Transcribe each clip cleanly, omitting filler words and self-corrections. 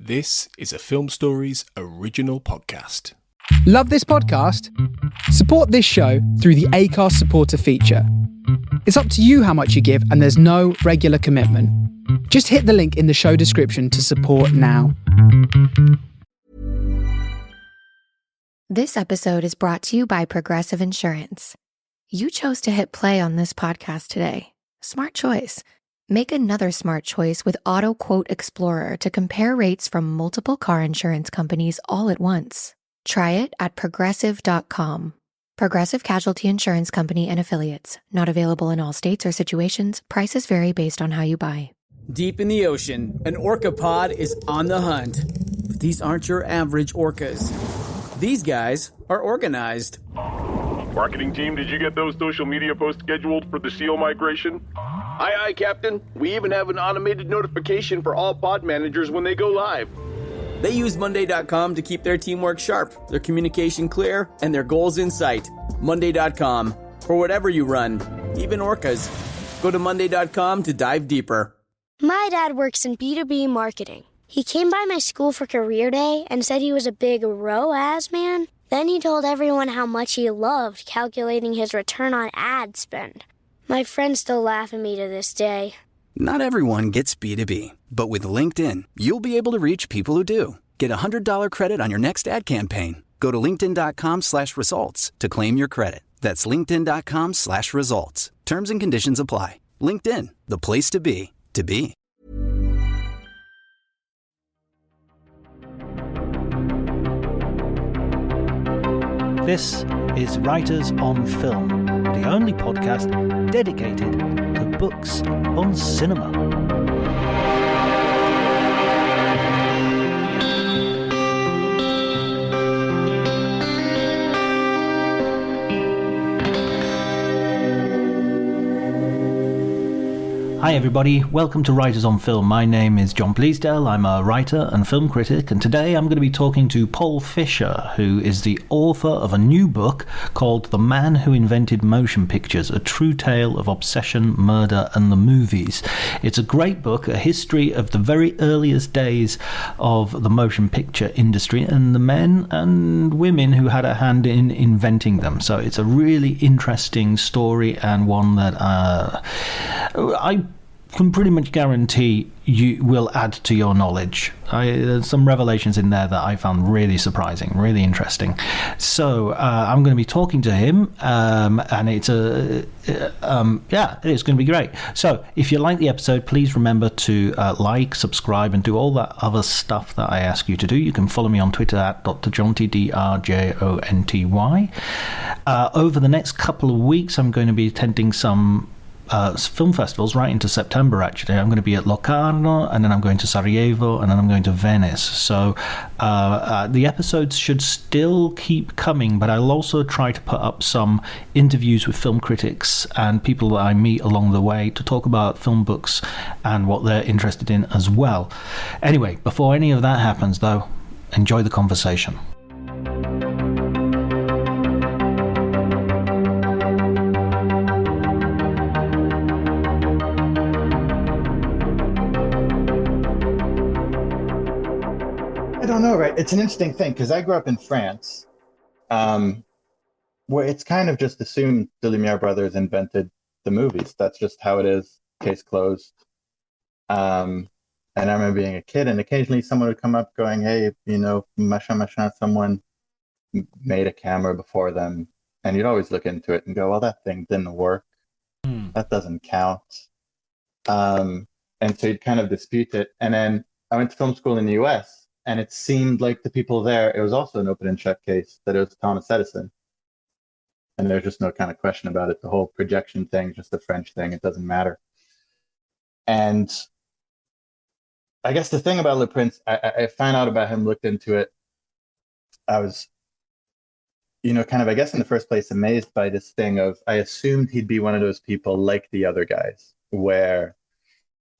This is a Film Stories original podcast. Love this podcast? Support this show through the Acast supporter feature. It's up to you how much you give, and there's no regular commitment. Just hit the link in the show description to support now. This episode is brought to you by Progressive Insurance. You chose to hit play on this podcast today. Smart choice. Make another smart choice with Auto Quote Explorer to compare rates from multiple car insurance companies all at once. Try it at progressive.com. Progressive Casualty Insurance Company and Affiliates. Not available in all states or situations. Prices vary based on how you buy. Deep in the ocean, an orca pod is on the hunt. But these aren't your average orcas. These guys are organized. Marketing team, did you get those social media posts scheduled for the SEAL migration? Aye, Captain. We even have an automated notification for all pod managers when they go live. They use Monday.com to keep their teamwork sharp, their communication clear, and their goals in sight. Monday.com. For whatever you run, even orcas. Go to Monday.com to dive deeper. My dad works in B2B marketing. He came by my school for career day and said he was a big ROAS man. Then he told everyone how much he loved calculating his return on ad spend. My friends still laugh at me to this day. Not everyone gets B2B, but with LinkedIn, you'll be able to reach people who do. Get a $100 credit on your next ad campaign. Go to linkedin.com/results to claim your credit. That's linkedin.com/results. Terms and conditions apply. LinkedIn, the place to be, to be. This is Writers on Film, the only podcast dedicated to books on cinema. Hi everybody, welcome to Writers on Film. My name is John Bleasdale, I'm a writer and film critic, and today I'm going to be talking to Paul Fischer, who is the author of a new book called The Man Who Invented Motion Pictures, a true tale of obsession, murder and the movies. It's a great book, a history of the very earliest days of the motion picture industry and the men and women who had a hand in inventing them. So it's a really interesting story, and one that I can pretty much guarantee you will add to your knowledge. There's some revelations in there that I found really surprising, really interesting. So I'm going to be talking to him, and it's it's going to be great. So if you like the episode, please remember to like, subscribe, and do all that other stuff that I ask you to do. You can follow me on Twitter at drjonty, DRJONTY. Over the next couple of weeks, I'm going to be attending some film festivals right into September. Actually, I'm going to be at Locarno, and then I'm going to Sarajevo, and then I'm going to Venice. So the episodes should still keep coming, but I'll also try to put up some interviews with film critics and people that I meet along the way to talk about film books and what they're interested in as well. Anyway, before any of that happens though, enjoy the conversation. I don't know, right? It's an interesting thing because I grew up in France, where it's kind of just assumed the Lumiere brothers invented the movies. That's just how it is. Case closed. And I remember being a kid, and occasionally someone would come up going, "Hey, machin, someone made a camera before them," and you'd always look into it and go, "Well, that thing didn't work. That doesn't count." And so you'd kind of dispute it. And then I went to film school in the US. And it seemed like the people there, it was also an open and shut case, that it was Thomas Edison. And there's just no kind of question about it. The whole projection thing, just a French thing, it doesn't matter. And I guess the thing about Le Prince, I found out about him, looked into it. I was, kind of, I guess in the first place, amazed by this thing of, I assumed he'd be one of those people like the other guys, where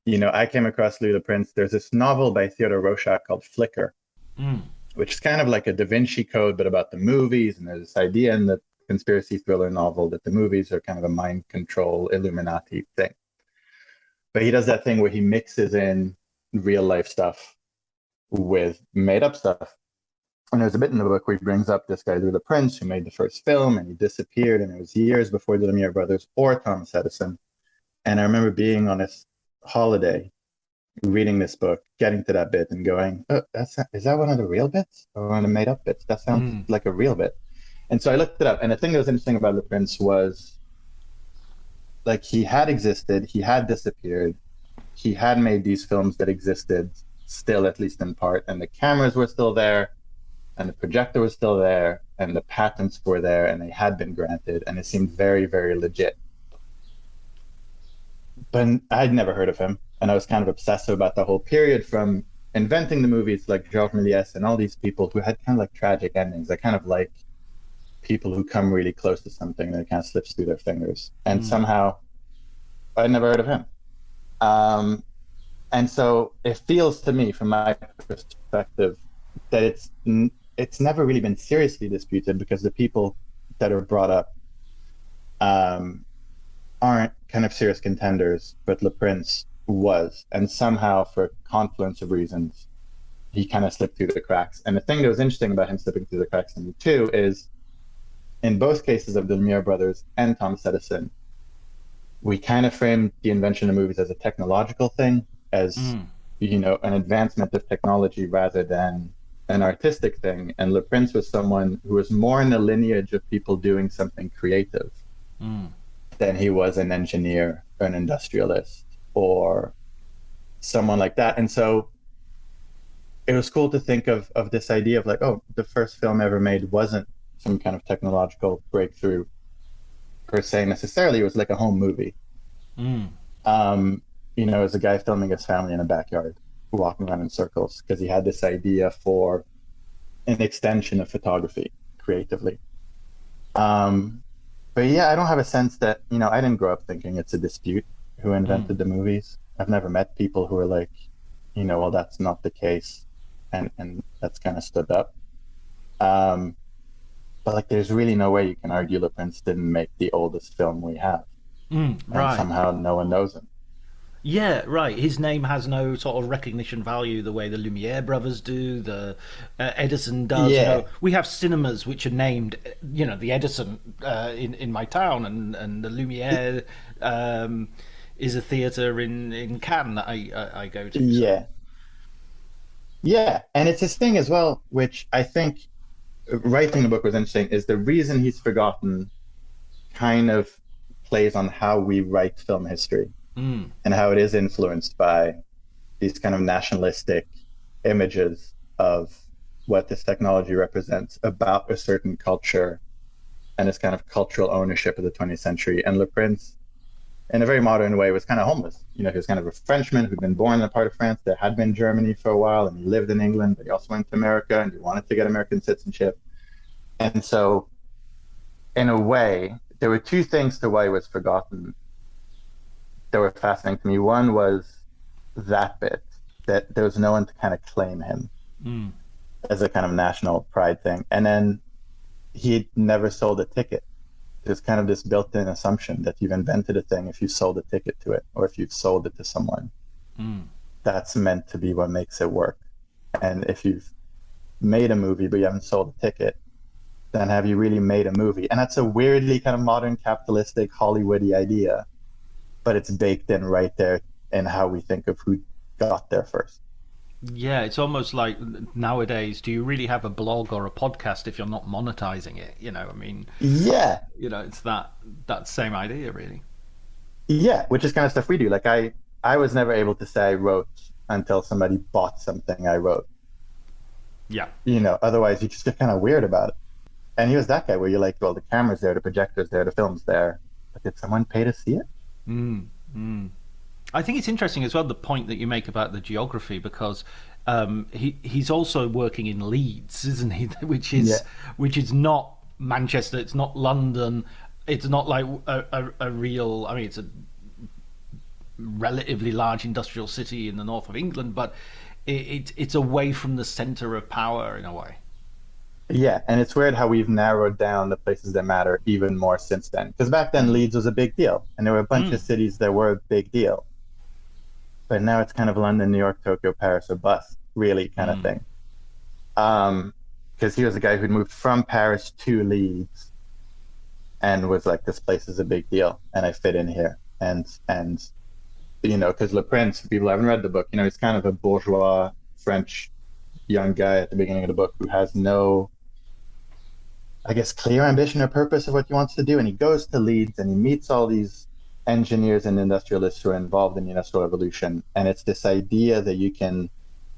I came across Louis Le Prince. There's this novel by Theodore Rorschach called Flicker, which is kind of like a Da Vinci Code, but about the movies. And there's this idea in the conspiracy thriller novel that the movies are kind of a mind control Illuminati thing. But he does that thing where he mixes in real life stuff with made up stuff. And there's a bit in the book where he brings up this guy, Louis Le Prince, who made the first film, and he disappeared, and it was years before the Lumiere brothers or Thomas Edison. And I remember being on this holiday, reading this book, getting to that bit and going, oh, is that one of the real bits or one of the made up bits? That sounds like a real bit. And so I looked it up. And the thing that was interesting about Le Prince was, like, he had existed, he had disappeared, he had made these films that existed still, at least in part, and the cameras were still there, and the projector was still there, and the patents were there, and they had been granted, and it seemed very, very legit. But I'd never heard of him, and I was kind of obsessive about the whole period from inventing the movies like Georges Méliès and all these people who had kind of like tragic endings. I kind of like people who come really close to something and it kind of slips through their fingers. And somehow I'd never heard of him. And so it feels to me, from my perspective, that it's never really been seriously disputed, because the people that are brought up aren't kind of serious contenders, but Le Prince was, and somehow for a confluence of reasons, he kind of slipped through the cracks. And the thing that was interesting about him slipping through the cracks in me too is, in both cases of the Lumiere brothers and Thomas Edison, we kind of framed the invention of movies as a technological thing, as you know, an advancement of technology rather than an artistic thing. And Le Prince was someone who was more in the lineage of people doing something creative than he was an engineer or an industrialist or someone like that. And so it was cool to think of this idea of like, oh, the first film ever made wasn't some kind of technological breakthrough per se necessarily. It was like a home movie. You know, as a guy filming his family in a backyard, walking around in circles, because he had this idea for an extension of photography creatively. But yeah, I don't have a sense that, you know, I didn't grow up thinking it's a dispute who invented the movies. I've never met people who are like, you know, well, that's not the case, and that's kind of stood up. But like, there's really no way you can argue Le Prince didn't make the oldest film we have. And somehow no one knows him. Yeah, right. His name has no sort of recognition value the way the Lumiere brothers do, the Edison does. Yeah. You know, we have cinemas which are named, you know, the Edison in my town, and the Lumiere is a theatre in Cannes that I go to. Yeah. So. Yeah, and it's his thing as well, which I think writing the book was interesting, is the reason he's forgotten kind of plays on how we write film history. And how it is influenced by these kind of nationalistic images of what this technology represents about a certain culture and this kind of cultural ownership of the 20th century. And Le Prince, in a very modern way, was kind of homeless. You know, he was kind of a Frenchman who'd been born in a part of France that had been Germany for a while, and he lived in England, but he also went to America and he wanted to get American citizenship. And so, in a way, there were two things to why he was forgotten that were fascinating to me. One was that bit, that there was no one to kind of claim him as a kind of national pride thing. And then he never sold a ticket. There's kind of this built-in assumption that you've invented a thing if you sold a ticket to it, or if you've sold it to someone. That's meant to be what makes it work. And if you've made a movie but you haven't sold a ticket, then have you really made a movie? And that's a weirdly kind of modern capitalistic Hollywoody idea, but it's baked in right there in how we think of who got there first. Yeah, it's almost like nowadays, do you really have a blog or a podcast if you're not monetizing it? You know, I mean, yeah, you know, it's that same idea, really. Yeah, which is kind of stuff we do. Like I was never able to say I wrote until somebody bought something I wrote. Yeah. You know, otherwise you just get kind of weird about it. And he was that guy where you're like, well, the camera's there, the projector's there, the film's there, but did someone pay to see it? I think it's interesting as well, the point that you make about the geography, because he's also working in Leeds, isn't he? Which is not Manchester, it's not London, it's not like a real, I mean, it's a relatively large industrial city in the north of England, but it's away from the center of power in a way. Yeah, and it's weird how we've narrowed down the places that matter even more since then. Because back then, Leeds was a big deal, and there were a bunch of cities that were a big deal. But now it's kind of London, New York, Tokyo, Paris, or bust. really, kind of thing. Because he was a guy who'd moved from Paris to Leeds and was like, this place is a big deal and I fit in here. And you know, because Le Prince, people haven't read the book, you know, he's kind of a bourgeois French young guy at the beginning of the book who has no, I guess, clear ambition or purpose of what he wants to do. And he goes to Leeds and he meets all these engineers and industrialists who are involved in the Industrial Revolution. And it's this idea that you can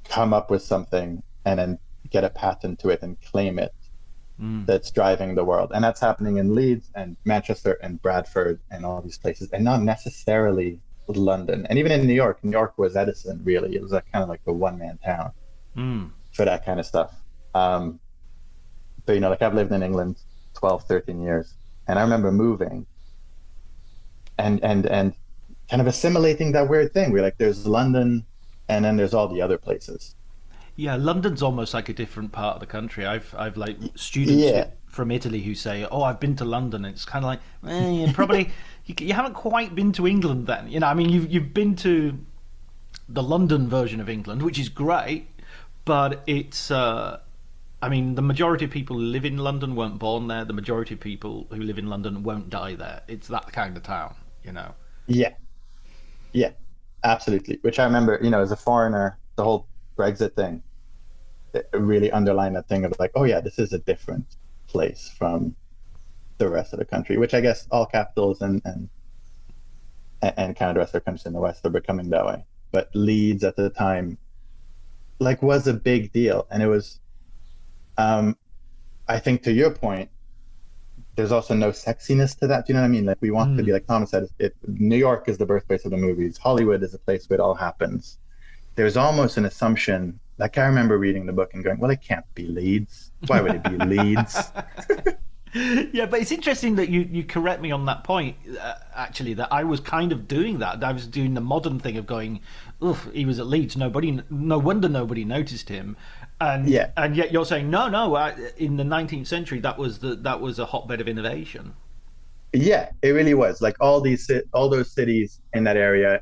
come up with something and then get a patent to it and claim it that's driving the world. And that's happening in Leeds and Manchester and Bradford and all these places, and not necessarily London. And even in New York was Edison, really. It was kind of like a one-man town for that kind of stuff. But, you know, like I've lived in England 12, 13 years, and I remember moving and kind of assimilating that weird thing where like there's London and then there's all the other places. Yeah, London's almost like a different part of the country. I've like students from Italy who say, "Oh, I've been to London." And it's kind of like, you probably you haven't quite been to England then. You know, I mean, you've been to the London version of England, which is great, but it's. I mean, the majority of people who live in London weren't born there. The majority of people who live in London won't die there. It's that kind of town, you know. Yeah, absolutely. Which I remember, you know, as a foreigner, the whole Brexit thing, it really underlined that thing of like, oh yeah, this is a different place from the rest of the country, which I guess all capitals and kind of the rest of the countries in the West are becoming that way. But Leeds at the time, like, was a big deal. And it was, I think to your point, there's also no sexiness to that. Do you know what I mean? Like, we want to be, like Thomas said, New York is the birthplace of the movies. Hollywood is a place where it all happens. There's almost an assumption, like I remember reading the book and going, well, it can't be Leeds. Why would it be Leeds? Yeah, but it's interesting that you correct me on that point, actually, that I was kind of doing that. I was doing the modern thing of going, oof, he was at Leeds, no wonder nobody noticed him. And yet you're saying, no, in the 19th century, that was a hotbed of innovation. Yeah, it really was. Like all those cities in that area.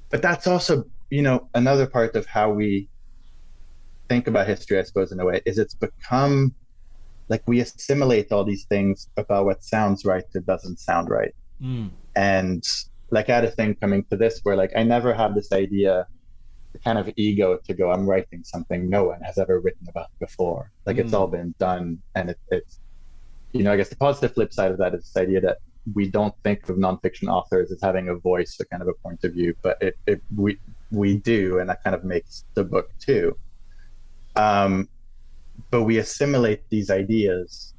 But that's also, you know, another part of how we think about history, I suppose, in a way, is it's become like we assimilate all these things about what sounds right that doesn't sound right. And like I had a thing coming to this where like I never had this idea, the kind of ego to go, I'm writing something no one has ever written about before. Like it's all been done. And it's, you know, I guess the positive flip side of that is this idea that we don't think of nonfiction authors as having a voice or kind of a point of view, but we do, and that kind of makes the book too. But we assimilate these ideas,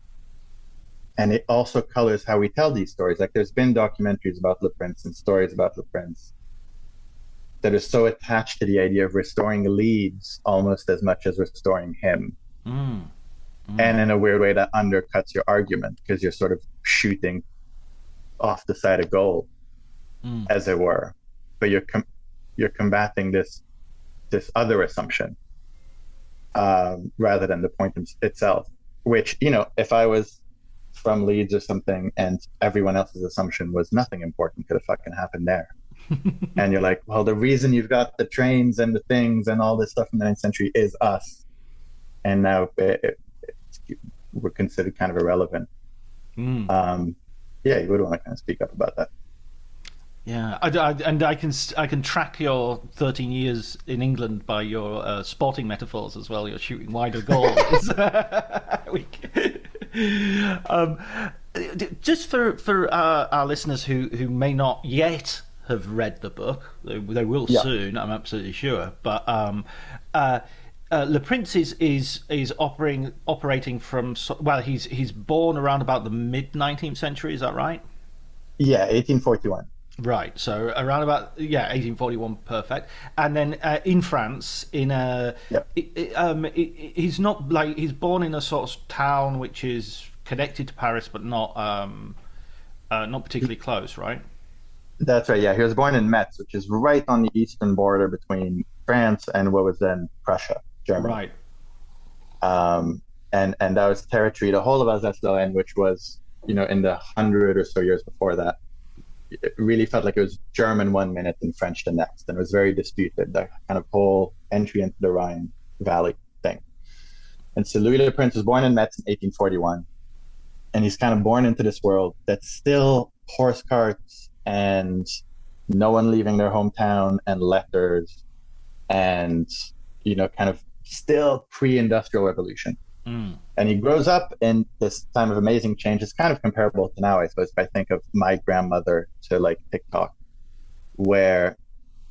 and it also colors how we tell these stories. Like there's been documentaries about Le Prince and stories about Le Prince that are so attached to the idea of restoring Leeds almost as much as restoring him. And in a weird way that undercuts your argument because you're sort of shooting off the side of goal, as it were. But you're combating this other assumption rather than the point itself, which, you know, if I was from Leeds or something and everyone else's assumption was nothing important could have fucking happened there. And you're like, well, the reason you've got the trains and the things and all this stuff in the 19th century is us. And now we're considered kind of irrelevant. Yeah, you would want to kind of speak up about that. Yeah, and I can track your 13 years in England by your sporting metaphors as well. You're shooting wider goals. Just for our listeners who may not yet have read the book, they will soon. I'm absolutely sure. But Le Prince is operating from, well, he's born around about the mid 19th century. Is that right? Yeah, 1841. Right, so around about 1841, perfect. And then in France, he's not like he's born in a sort of town which is connected to Paris, but not particularly close, right? That's right. Yeah, he was born in Metz, which is right on the eastern border between France and what was then Prussia, Germany. Right. And that was territory, the whole of Alsace-Lorraine, which was, you know, in the 100 or so years before that. It really felt like it was German one minute and French the next, and it was very disputed. The kind of whole entry into the Rhine Valley thing. And so Louis Le Prince was born in Metz in 1841. And he's kind of born into this world that's still horse carts and no one leaving their hometown and letters and, kind of still pre-industrial revolution. And he grows up in this time of amazing change. It's kind of comparable to now, I suppose, if I think of my grandmother to like TikTok, where,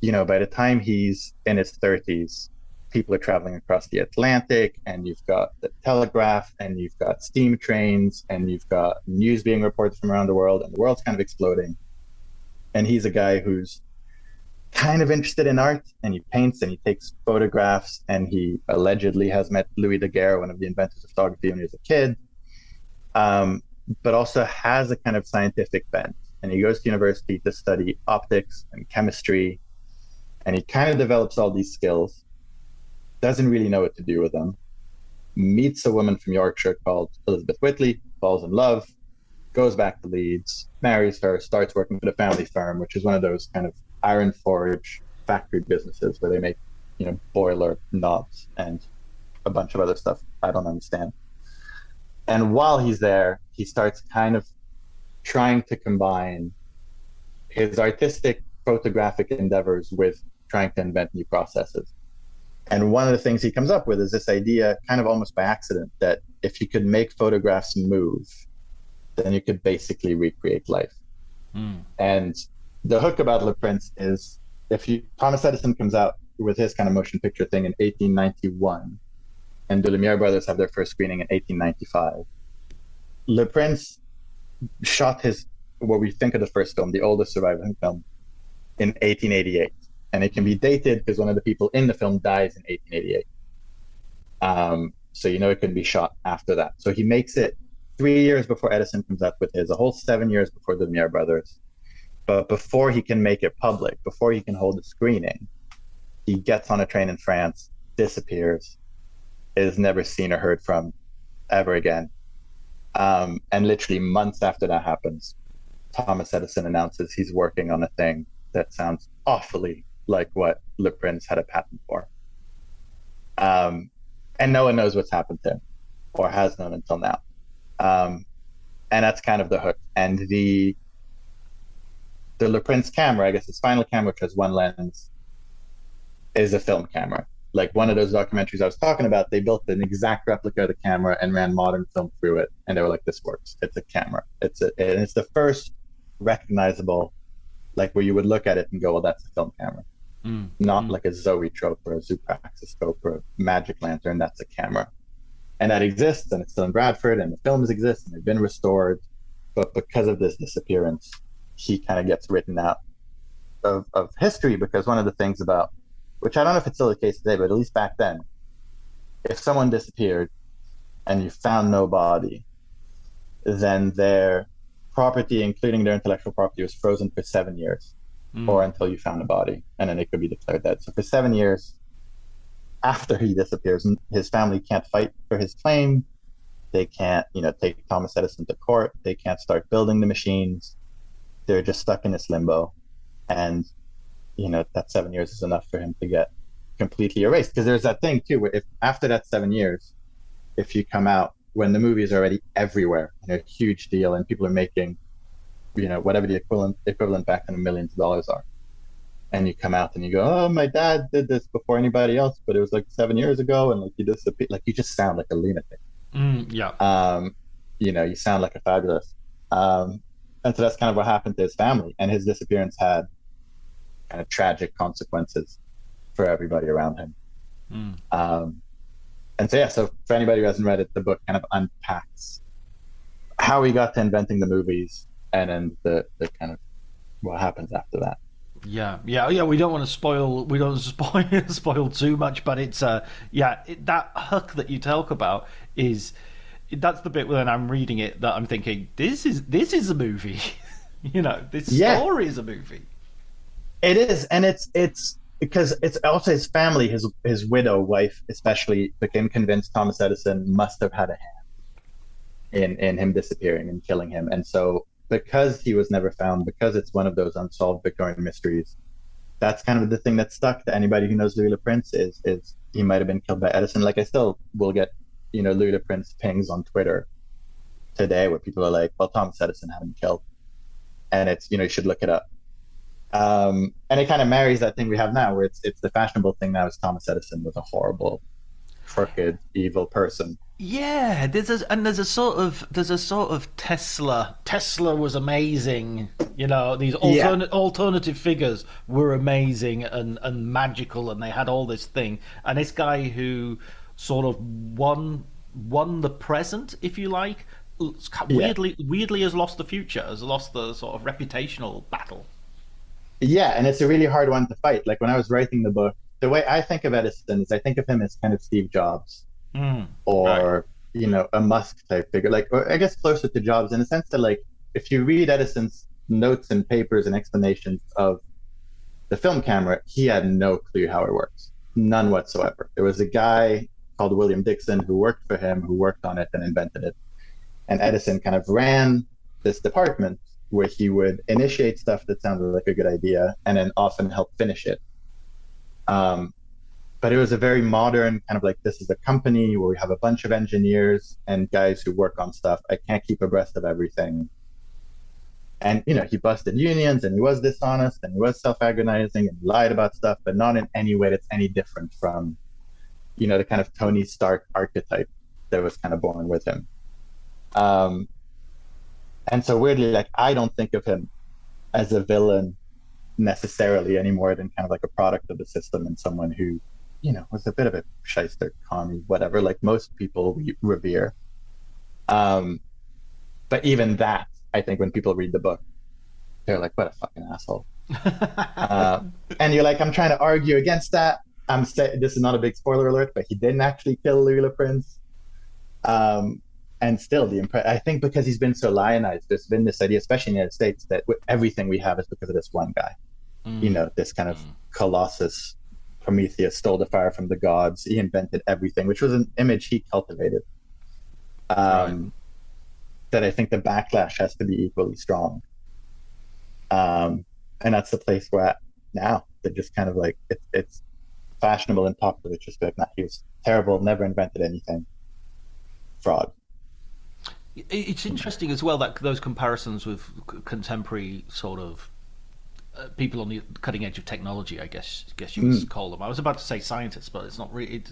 by the time he's in his 30s, people are traveling across the Atlantic, and you've got the telegraph, and you've got steam trains, and you've got news being reported from around the world, and the world's kind of exploding. And he's a guy who's kind of interested in art, and he paints and he takes photographs, and he allegedly has met Louis Daguerre, one of the inventors of photography, when he was a kid, but also has a kind of scientific bent. And he goes to university to study optics and chemistry, and he kind of develops all these skills, doesn't really know what to do with them, meets a woman from Yorkshire called Elizabeth Whitley, falls in love, goes back to Leeds, marries her, starts working for the family firm, which is one of those kind of iron forge factory businesses where they make, boiler knobs and a bunch of other stuff I don't understand. And while he's there, he starts kind of trying to combine his artistic photographic endeavors with trying to invent new processes. And one of the things he comes up with is this idea, kind of almost by accident, that if you could make photographs move, then you could basically recreate life. And the hook about Le Prince is, Thomas Edison comes out with his kind of motion picture thing in 1891, and the Lumiere brothers have their first screening in 1895. Le Prince shot what we think of the first film, the oldest surviving film, in 1888. And it can be dated because one of the people in the film dies in 1888. So it could be shot after that. So he makes it 3 years before Edison comes out with his, a whole 7 years before the Lumiere brothers. But before he can make it public, before he can hold a screening, he gets on a train in France, disappears, is never seen or heard from ever again. And literally months after that happens, Thomas Edison announces he's working on a thing that sounds awfully like what Le Prince had a patent for. And no one knows what's happened to him, or has known until now. And that's kind of the hook. And the Le Prince camera, I guess his final camera, which has one lens, is a film camera. Like one of those documentaries I was talking about, they built an exact replica of the camera and ran modern film through it. And they were like, this works. It's a camera. And it's the first recognizable, like where you would look at it and go, well, that's a film camera. Not like a zoetrope or a zoopraxiscope or a magic lantern. That's a camera. And that exists, and it's still in Bradford, and the films exist, and they've been restored. But because of this disappearance, he kind of gets written out of history, because one of the things about, which I don't know if it's still the case today, but at least back then, if someone disappeared and you found no body, then their property, including their intellectual property, was frozen for 7 years, or until you found a body, and then they could be declared dead. So for 7 years after he disappears, his family can't fight for his claim. They can't, take Thomas Edison to court. They can't start building the machines. They're just stuck in this limbo. And, that 7 years is enough for him to get completely erased. Because there's that thing too, where if after that 7 years, if you come out when the movie is already everywhere, and they're a huge deal, and people are making, whatever the equivalent back then of millions of dollars are, and you come out and you go, oh, my dad did this before anybody else, but it was like 7 years ago, and like you disappeared, like you just sound like a lunatic. You sound like a fabulous. And so that's kind of what happened to his family, and his disappearance had kind of tragic consequences for everybody around him. And so for anybody who hasn't read it, the book kind of unpacks how he got to inventing the movies, and then the kind of what happens after that. Yeah. We don't want to spoil. We don't spoil too much, but it's that hook that you talk about that's the bit when I'm reading it that I'm thinking, this is a movie. This story is a movie. It is, and it's because it's also his family, his widow wife especially, became convinced Thomas Edison must have had a hand in him disappearing and killing him. And so because he was never found, because it's one of those unsolved Victorian mysteries, that's kind of the thing that stuck to anybody who knows Louis Le Prince is he might have been killed by Edison. Like I still will get, Louis Le Prince pings on Twitter today where people are like, well, Thomas Edison had him killed. And it's, you should look it up. And it kind of marries that thing we have now where it's the fashionable thing now is Thomas Edison was a horrible, crooked, evil person. Yeah, there's a sort of Tesla. Tesla was amazing. These alternative figures were amazing and magical, and they had all this thing. And this guy who sort of won the present, if you like, weirdly has lost the future, has lost the sort of reputational battle. Yeah, and it's a really hard one to fight. Like when I was writing the book, the way I think of Edison is I think of him as kind of Steve Jobs. Or right. A Musk type figure, or I guess closer to Jobs in the sense that, like, if you read Edison's notes and papers and explanations of the film camera, he had no clue how it works, none whatsoever. There was a guy called William Dixon who worked for him, who worked on it and invented it, and Edison kind of ran this department where he would initiate stuff that sounded like a good idea and then often help finish it. But it was a very modern kind of like, this is a company where we have a bunch of engineers and guys who work on stuff. I can't keep abreast of everything. And, he busted unions and he was dishonest and he was self-aggrandizing and lied about stuff, but not in any way that's any different from, the kind of Tony Stark archetype that was kind of born with him. And so weirdly, like, I don't think of him as a villain necessarily any more than kind of like a product of the system and someone who, was a bit of a shyster, commie, whatever, like most people we revere. But even that, I think when people read the book, they're like, what a fucking asshole. And you're like, I'm trying to argue against that. This is not a big spoiler alert, but he didn't actually kill Louis Le Prince. And still, I think because he's been so lionized, there's been this idea, especially in the United States, that everything we have is because of this one guy. This kind of Colossus, Prometheus stole the fire from the gods. He invented everything, which was an image he cultivated. Right. That I think the backlash has to be equally strong. And that's the place we're at now. They're just kind of like, it's fashionable and popular. It's just like, nah, he was terrible, never invented anything. Fraud. It's interesting as well that those comparisons with contemporary sort of people on the cutting edge of technology, I guess you would call them. I was about to say scientists, but it's not really.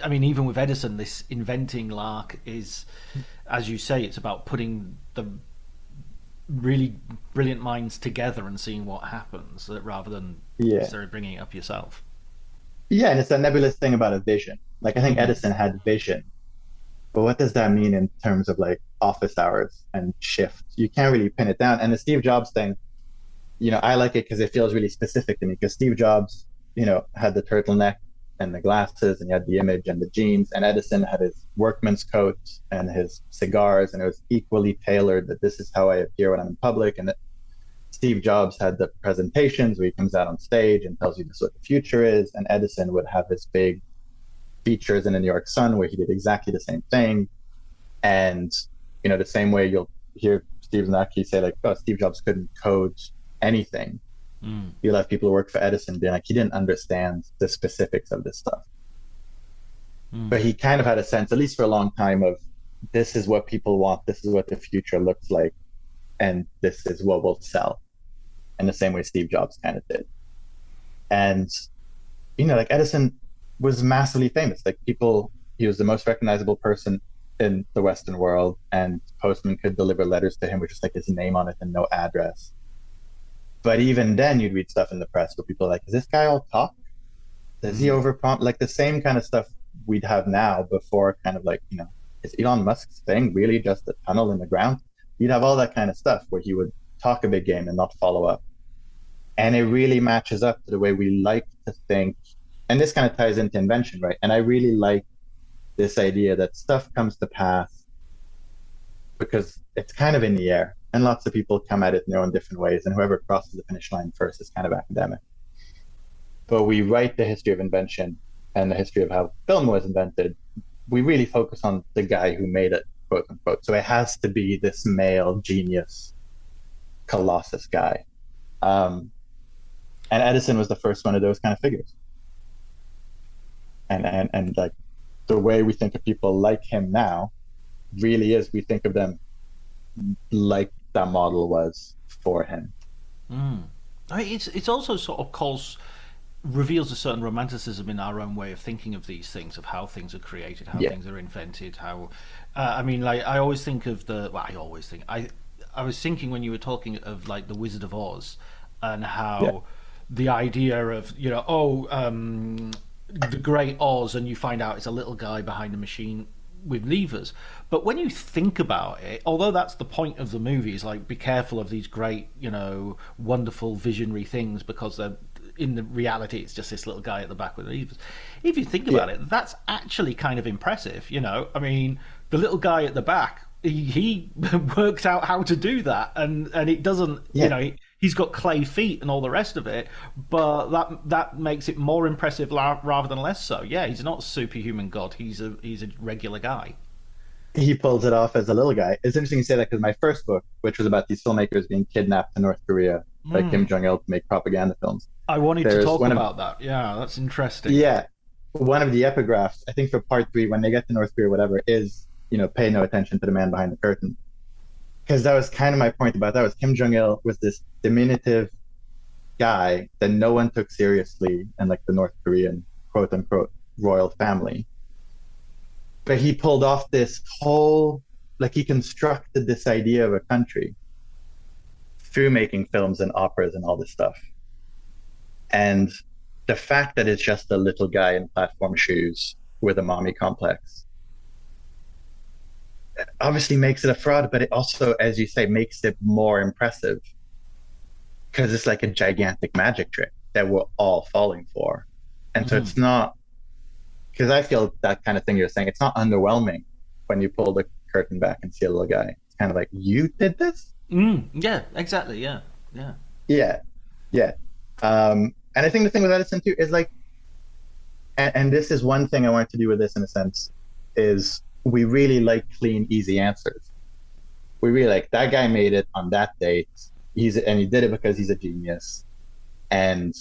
I mean, even with Edison, this inventing lark is, as you say, it's about putting the really brilliant minds together and seeing what happens, rather than necessarily bringing it up yourself. Yeah, and it's a nebulous thing about a vision. Like, I think Edison had vision, but what does that mean in terms of like office hours and shifts? You can't really pin it down. And the Steve Jobs thing, I like it because it feels really specific to me, because Steve Jobs, had the turtleneck and the glasses, and he had the image and the jeans, and Edison had his workman's coat and his cigars, and it was equally tailored that this is how I appear when I'm in public. And that Steve Jobs had the presentations where he comes out on stage and tells you this is what the future is, and Edison would have his big features in the New York Sun where he did exactly the same thing. And the same way you'll hear Steve Znaki say like, oh, Steve Jobs couldn't code anything. You'll have people who work for Edison being like, he didn't understand the specifics of this stuff. But he kind of had a sense, at least for a long time, of this is what people want, this is what the future looks like, and this is what will sell. In the same way Steve Jobs kind of did. And like Edison was massively famous. Like he was the most recognizable person in the Western world, and postman could deliver letters to him with just like his name on it and no address. But even then you'd read stuff in the press where people are like, is this guy all talk? Does he overprompt? Like the same kind of stuff we'd have now before kind of like, is Elon Musk's thing really just a tunnel in the ground? You'd have all that kind of stuff where he would talk a big game and not follow up. And it really matches up to the way we like to think. And this kind of ties into invention, right? And I really like this idea that stuff comes to pass because it's kind of in the air, and lots of people come at it in their own different ways, and whoever crosses the finish line first is kind of academic. But we write the history of invention and the history of how film was invented. We really focus on the guy who made it, quote unquote. So it has to be this male genius, Colossus guy. And Edison was the first one of those kind of figures. And like the way we think of people like him now really is we think of them like that model was for him. It's also sort of reveals a certain romanticism in our own way of thinking of these things, of how things are created, how things are invented, how I mean, like, I always think of I was thinking when you were talking of like the Wizard of Oz and how the idea of, you know, the Great Oz, and you find out it's a little guy behind a machine with levers. But when you think about it, although that's the point of the movie, is like, be careful of these great, you know, wonderful visionary things, because they're, in the reality, it's just this little guy at the back with levers. If you think about it, that's actually kind of impressive, you know. I mean, the little guy at the back, he worked out how to do that, and it doesn't, you know, he's got clay feet and all the rest of it, but that makes it more impressive rather than less so. Yeah, he's not a superhuman god. He's a regular guy. He pulls it off as a little guy. It's interesting you say that, because my first book, which was about these filmmakers being kidnapped to North Korea by Kim Jong-il to make propaganda films. I wanted to talk about that. Yeah, that's interesting. Yeah. One of the epigraphs, I think for part 3, when they get to North Korea, whatever, is, you know, pay no attention to the man behind the curtain. Because that was kind of my point about that, was Kim Jong-il was this diminutive guy that no one took seriously in, like, the North Korean quote unquote royal family. But he pulled off this whole, like, he constructed this idea of a country through making films and operas and all this stuff. And the fact that it's just a little guy in platform shoes with a mommy complex obviously makes it a fraud, but it also, as you say, makes it more impressive, because it's like a gigantic magic trick that we're all falling for. And so it's not, because I feel that kind of thing you're saying, it's not underwhelming when you pull the curtain back and see a little guy. It's kind of like, you did this? Yeah, exactly. Yeah. And I think the thing with Edison too is like, and this is one thing I wanted to do with this in a sense, is we really like clean, easy answers. We really like, that guy made it on that date. And he did it because he's a genius. And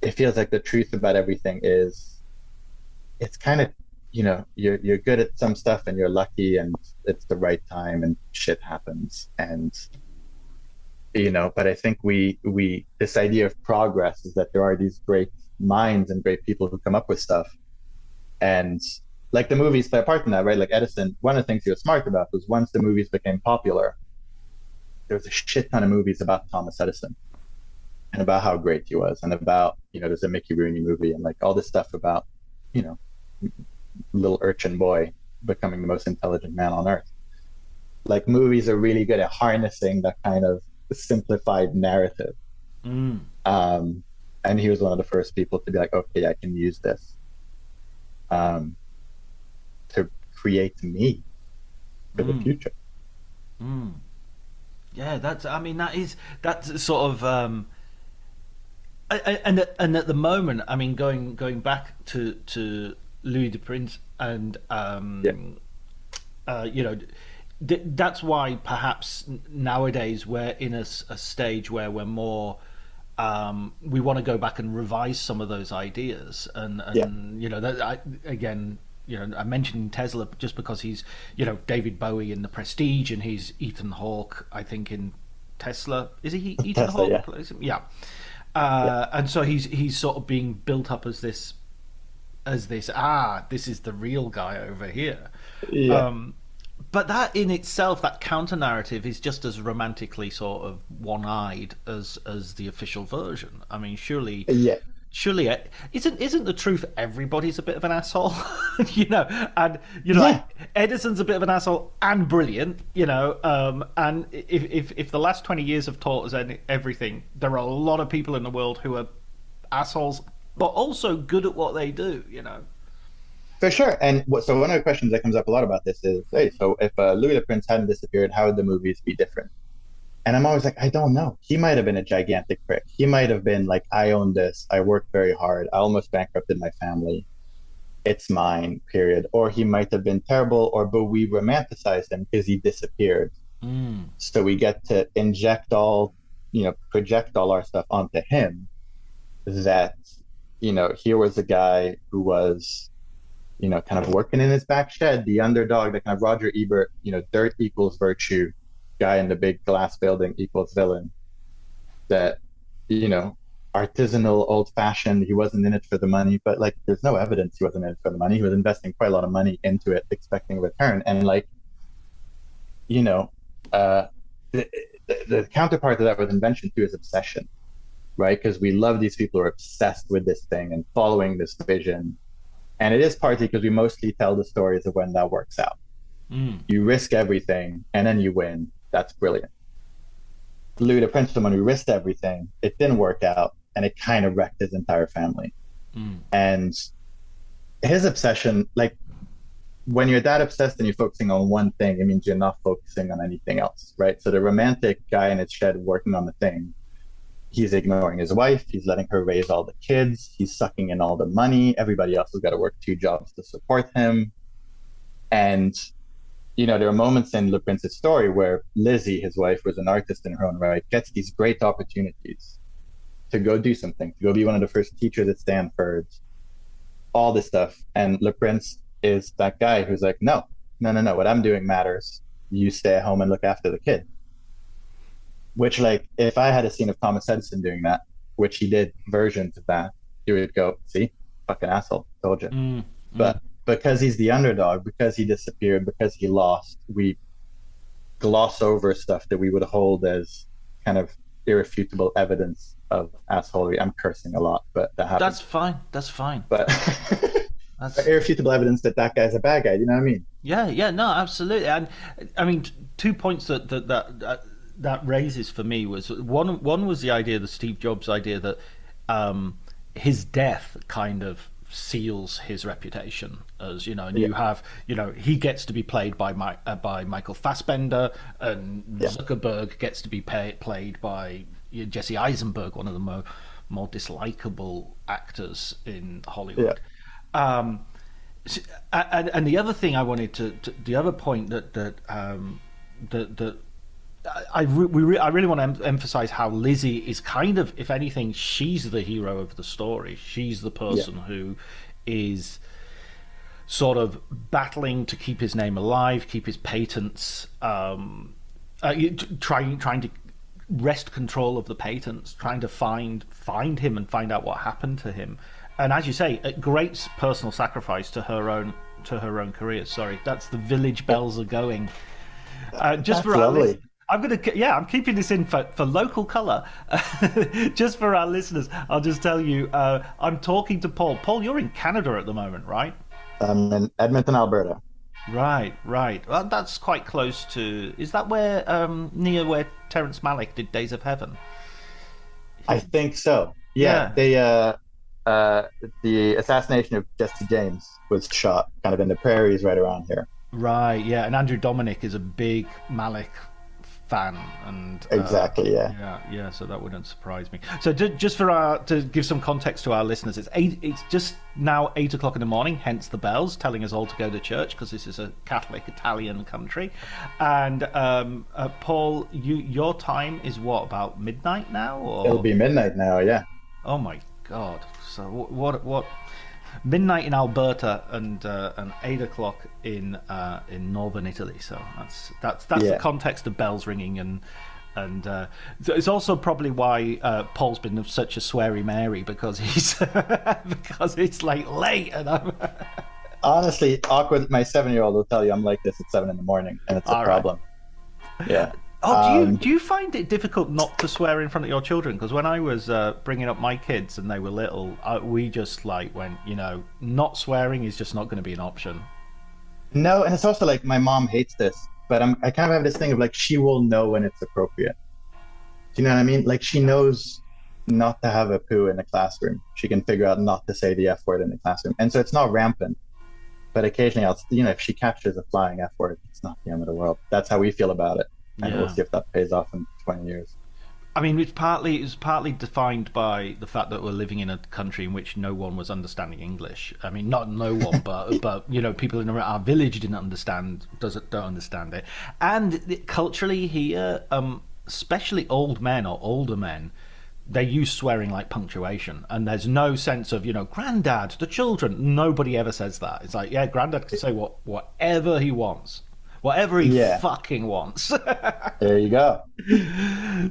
it feels like the truth about everything is, it's kind of, you know, you're good at some stuff and you're lucky and it's the right time and shit happens. And, you know, but I think this idea of progress is that there are these great minds and great people who come up with stuff. And like, the movies play a part in that, right? Like Edison, one of the things he was smart about was, once the movies became popular, there was a shit ton of movies about Thomas Edison and about how great he was, and about, you know, there's a Mickey Rooney movie and like all this stuff about, you know, little urchin boy becoming the most intelligent man on earth. Like, movies are really good at harnessing that kind of simplified narrative. And he was one of the first people to be like, okay, I can use this to create me for the future. Yeah, that's sort of and at the moment, I mean, going back to Louis Le Prince, and you know, that's why perhaps nowadays we're in a stage where we're more, we want to go back and revise some of those ideas, and you know, that again, you know, I mentioned Tesla just because he's, you know, David Bowie in The Prestige, and he's Ethan Hawke, I think, in Tesla. Is he Ethan Hawke? Yeah. And so he's sort of being built up as this, this is the real guy over here. But that in itself, that counter narrative, is just as romantically sort of one-eyed as the official version. I mean, surely isn't the truth everybody's a bit of an asshole? You know, and you know, like, Edison's a bit of an asshole and brilliant, you know, and if the last 20 years have taught us everything, there are a lot of people in the world who are assholes but also good at what they do, you know. For sure. And so one of the questions that comes up a lot about this is, hey, so if Louis Le Prince hadn't disappeared, how would the movies be different? And I'm always like, I don't know. He might have been a gigantic prick. He might have been like, I own this. I worked very hard. I almost bankrupted my family. It's mine, period. Or he might have been terrible, but we romanticized him because he disappeared. So we get to project all our stuff onto him. that, here was a guy who was, kind of working in his back shed, the underdog, the kind of Roger Ebert, dirt equals virtue, guy in the big glass building equals villain, that, artisanal, old fashioned, he wasn't in it for the money, but like, there's no evidence he wasn't in it for the money. He was investing quite a lot of money into it, expecting a return. And like, the counterpart to that with invention too is obsession, right? Because we love these people who are obsessed with this thing and following this vision. And it is partly because we mostly tell the stories of when that works out. You risk everything and then you win. That's brilliant. Louis Le Prince, someone who risked everything, it didn't work out, and it kind of wrecked his entire family. And his obsession, like, when you're that obsessed and you're focusing on one thing, it means you're not focusing on anything else, right? So the romantic guy in his shed working on the thing, he's ignoring his wife, he's letting her raise all the kids, he's sucking in all the money, everybody else has got to work 2 jobs to support him. And there are moments in Le Prince's story where Lizzie, his wife, was an artist in her own right, gets these great opportunities to go do something, to go be one of the first teachers at Stanford, all this stuff. And Le Prince is that guy who's like, no, what I'm doing matters. You stay at home and look after the kid. Which, like, if I had a scene of Thomas Edison doing that, which he did versions of that, you would go, see, fucking asshole, told you. But because he's the underdog, because he disappeared, because he lost, we gloss over stuff that we would hold as kind of irrefutable evidence of assholery. I'm cursing a lot, but that happens. That's fine. But that's irrefutable evidence that guy's a bad guy. You know what I mean? Yeah, no, absolutely. And I mean, 2 points that raises for me was one was the idea, the Steve Jobs idea, that his death kind of seals his reputation as, and you have, he gets to be played by Michael Fassbender, and Zuckerberg gets to be played by Jesse Eisenberg, one of the more dislikable actors in Hollywood. And the other thing I wanted the other point that I really want to emphasize how Lizzie is kind of, if anything, she's the hero of the story. She's the person who is sort of battling to keep his name alive, keep his patents, trying to wrest control of the patents, trying to find him and find out what happened to him. And as you say, a great personal sacrifice to her own career. Sorry, that's the village bells are going. Just for lovely. I'm keeping this in for local colour. Just for our listeners, I'll just tell you, I'm talking to Paul. Paul, you're in Canada at the moment, right? I'm in Edmonton, Alberta. Right. Well, that's quite close to. Is that where near where Terrence Malick did Days of Heaven? I think so. Yeah. They the assassination of Jesse James was shot kind of in the prairies right around here. Right. Yeah. And Andrew Dominic is a big Malick fan, and exactly. So that wouldn't surprise me. So just to give some context to our listeners, it's just now 8 o'clock in the morning, hence the bells telling us all to go to church, because this is a Catholic Italian country. And Paul, your time is what, about midnight now, or? It'll be midnight now. Yeah. Oh my God. So what midnight in Alberta and 8 o'clock in northern Italy. So that's the context of bells ringing, and it's also probably why Paul's been such a sweary Mary, because he's because it's like late, and I'm honestly awkward. My 7-year-old will tell you I'm like this at 7 a.m, and it's a problem. Yeah. Oh, do you find it difficult not to swear in front of your children? Because when I was bringing up my kids and they were little, we just went, not swearing is just not going to be an option. No, and it's also like my mom hates this, but I kind of have this thing of like, she will know when it's appropriate. Do you know what I mean? Like, she knows not to have a poo in the classroom. She can figure out not to say the F word in the classroom. And so it's not rampant. But occasionally, if she catches a flying F word, it's not the end of the world. That's how we feel about it. And we'll see if that pays off in 20 years. I mean, it's partly defined by the fact that we're living in a country in which no one was understanding English. I mean, not no one, but people in our village don't understand it. And culturally here, especially old men or older men, they use swearing like punctuation, and there's no sense of, granddad, the children. Nobody ever says that. It's like, yeah, granddad can say whatever he wants. Whatever he fucking wants. There you go.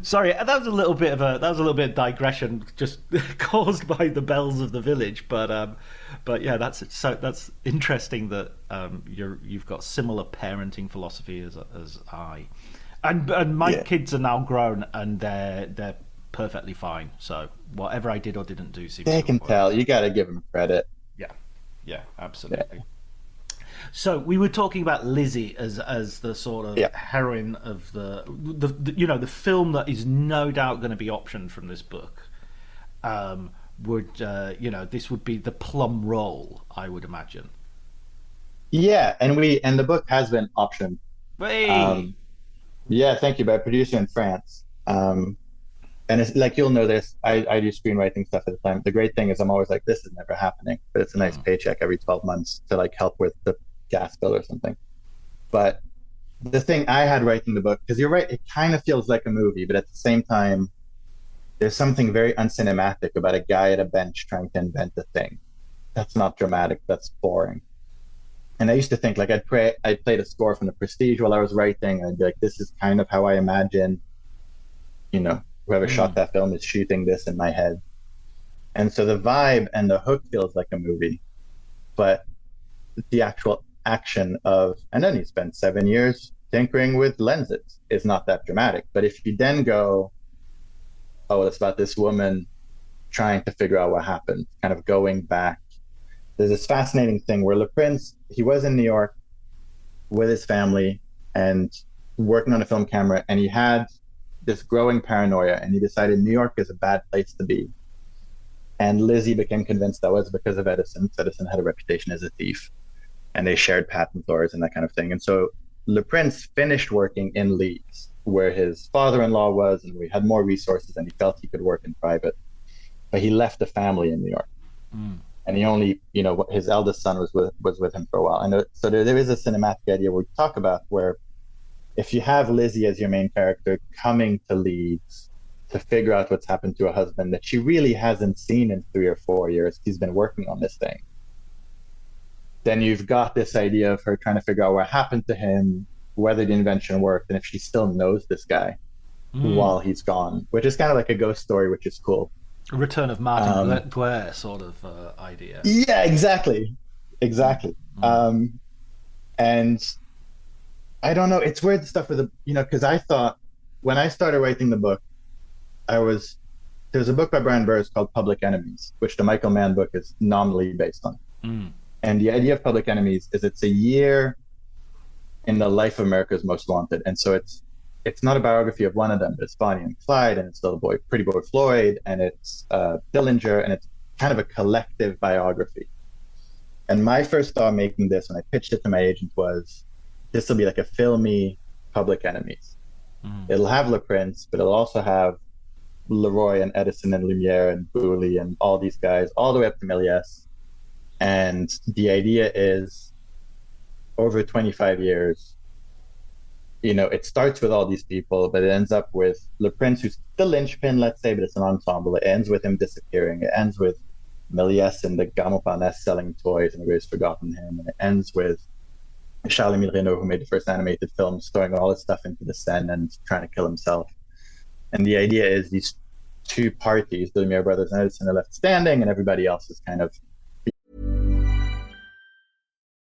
Sorry, that was a little bit of digression, just caused by the bells of the village. But yeah, that's interesting that you've got similar parenting philosophy as I, and my kids are now grown and they're perfectly fine. So whatever I did or didn't do, they can tell. You got to give them credit. Yeah, absolutely. Yeah. So we were talking about Lizzie as the sort of heroine of the film that is no doubt going to be optioned from this book. This would be the plum role, I would imagine. Yeah, and the book has been optioned. Hey. Yeah, thank you, by a producer in France. And it's like, you'll know this. I do screenwriting stuff at the time. The great thing is I'm always like, this is never happening, but it's a nice paycheck every 12 months to like help with the gas bill or something. But the thing I had writing the book, because you're right, it kind of feels like a movie, but at the same time, there's something very uncinematic about a guy at a bench trying to invent a thing. That's not dramatic, that's boring. And I used to think, like, I'd played a score from The Prestige while I was writing, and I'd be like, this is kind of how I imagine, whoever shot that film is shooting this in my head. And so the vibe and the hook feels like a movie, but the actual action and then he spent 7 years tinkering with lenses is not that dramatic. But if you then go, it's about this woman trying to figure out what happened, kind of going back. There's this fascinating thing where Le Prince, he was in New York with his family and working on a film camera, and he had this growing paranoia, and he decided New York is a bad place to be. And Lizzie became convinced that was because of Edison. Edison had a reputation as a thief, and they shared patent lawyers and that kind of thing. And so Le Prince finished working in Leeds, where his father-in-law was, and we had more resources, and he felt he could work in private. But he left the family in New York. And he only, his eldest son was with him for a while. And so there is a cinematic idea we talk about where if you have Lizzie as your main character coming to Leeds to figure out what's happened to a husband that she really hasn't seen in 3 or 4 years, he's been working on this thing. Then you've got this idea of her trying to figure out what happened to him, whether the invention worked, and if she still knows this guy while he's gone, which is kind of like a ghost story, which is cool. A return of Martin Guerre sort of idea. Yeah, exactly. And I don't know, it's weird stuff with because I thought when I started writing the book, there's a book by Brian Burrs called Public Enemies, which the Michael Mann book is nominally based on. And the idea of Public Enemies is it's a year in the life of America's Most Wanted. And so it's not a biography of one of them, but it's Bonnie and Clyde, and it's Little Boy, Pretty Boy Floyd, and it's Dillinger, and it's kind of a collective biography. And my first thought making this, when I pitched it to my agent, was this will be like a filmy Public Enemies. It'll have Le Prince, but it'll also have Leroy and Edison and Lumiere and Booley and all these guys, all the way up to Méliès. And the idea is, over 25 years, it starts with all these people, but it ends up with Le Prince, who's the linchpin, let's say, but it's an ensemble. It ends with him disappearing. It ends with Méliès and the Gamme Montparnasse selling toys, and everybody's forgotten him. And it ends with Charles-Émile Reynaud, who made the first animated films, throwing all his stuff into the Seine and trying to kill himself. And the idea is these two parties, the Lumiere brothers and Edison, are left standing, and everybody else is kind of...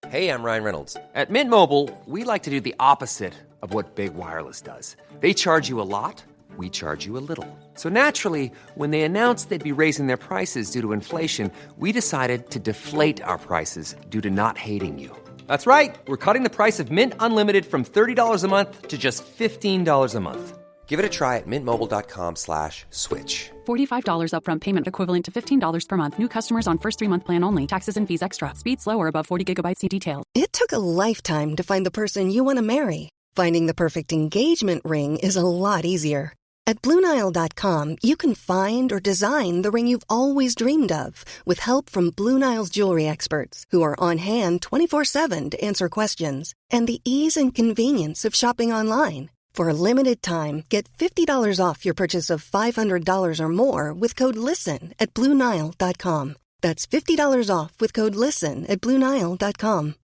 Hey, I'm Ryan Reynolds. At Mint Mobile, we like to do the opposite of what Big Wireless does. They charge you a lot, we charge you a little. So naturally, when they announced they'd be raising their prices due to inflation, we decided to deflate our prices due to not hating you. That's right. We're cutting the price of Mint Unlimited from $30 a month to just $15 a month. Give it a try at mintmobile.com/switch. $45 upfront payment equivalent to $15 per month. New customers on first 3-month plan only. Taxes and fees extra. Speed slower above 40 gigabytes. See detail. It took a lifetime to find the person you want to marry. Finding the perfect engagement ring is a lot easier. At BlueNile.com, you can find or design the ring you've always dreamed of with help from Blue Nile's jewelry experts who are on hand 24/7 to answer questions. And the ease and convenience of shopping online. For a limited time, get $50 off your purchase of $500 or more with code LISTEN at BlueNile.com. That's $50 off with code LISTEN at BlueNile.com.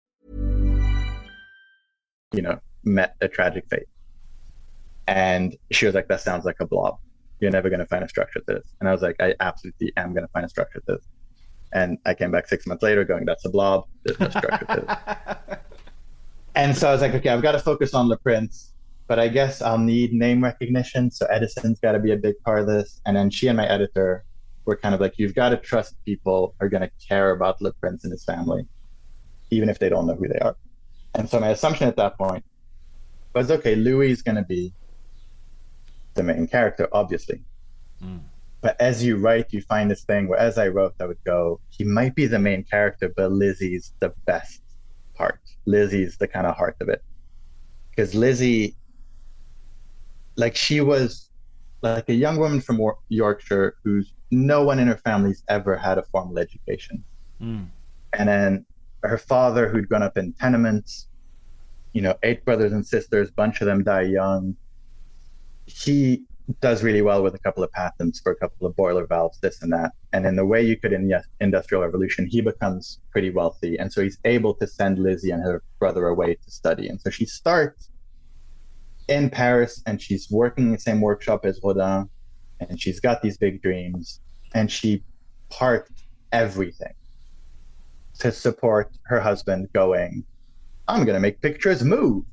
Met a tragic fate. And she was like, that sounds like a blob. You're never going to find a structure to this. And I was like, I absolutely am going to find a structure to this. And I came back 6 months later going, that's a blob. There's no structure to this. And so I was like, okay, I've got to focus on Le Prince, but I guess I'll need name recognition. So Edison's got to be a big part of this. And then she and my editor were kind of like, you've got to trust people are going to care about Le Prince and his family, even if they don't know who they are. And so my assumption at that point was, okay, Louis is going to be the main character, obviously. But as you write, you find this thing where, as I wrote, I would go, he might be the main character, but Lizzie's the best part. Lizzie's the kind of heart of it. Because Lizzie, she was like a young woman from Yorkshire who's no one in her family's ever had a formal education. And then her father, who'd grown up in tenements, 8 brothers and sisters, bunch of them die young. He does really well with a couple of patents for a couple of boiler valves, this and that. And in the way you could in the Industrial Revolution, he becomes pretty wealthy. And so he's able to send Lizzie and her brother away to study. And so she starts in Paris and she's working in the same workshop as Rodin. And she's got these big dreams. And she parked everything to support her husband going, I'm going to make pictures move,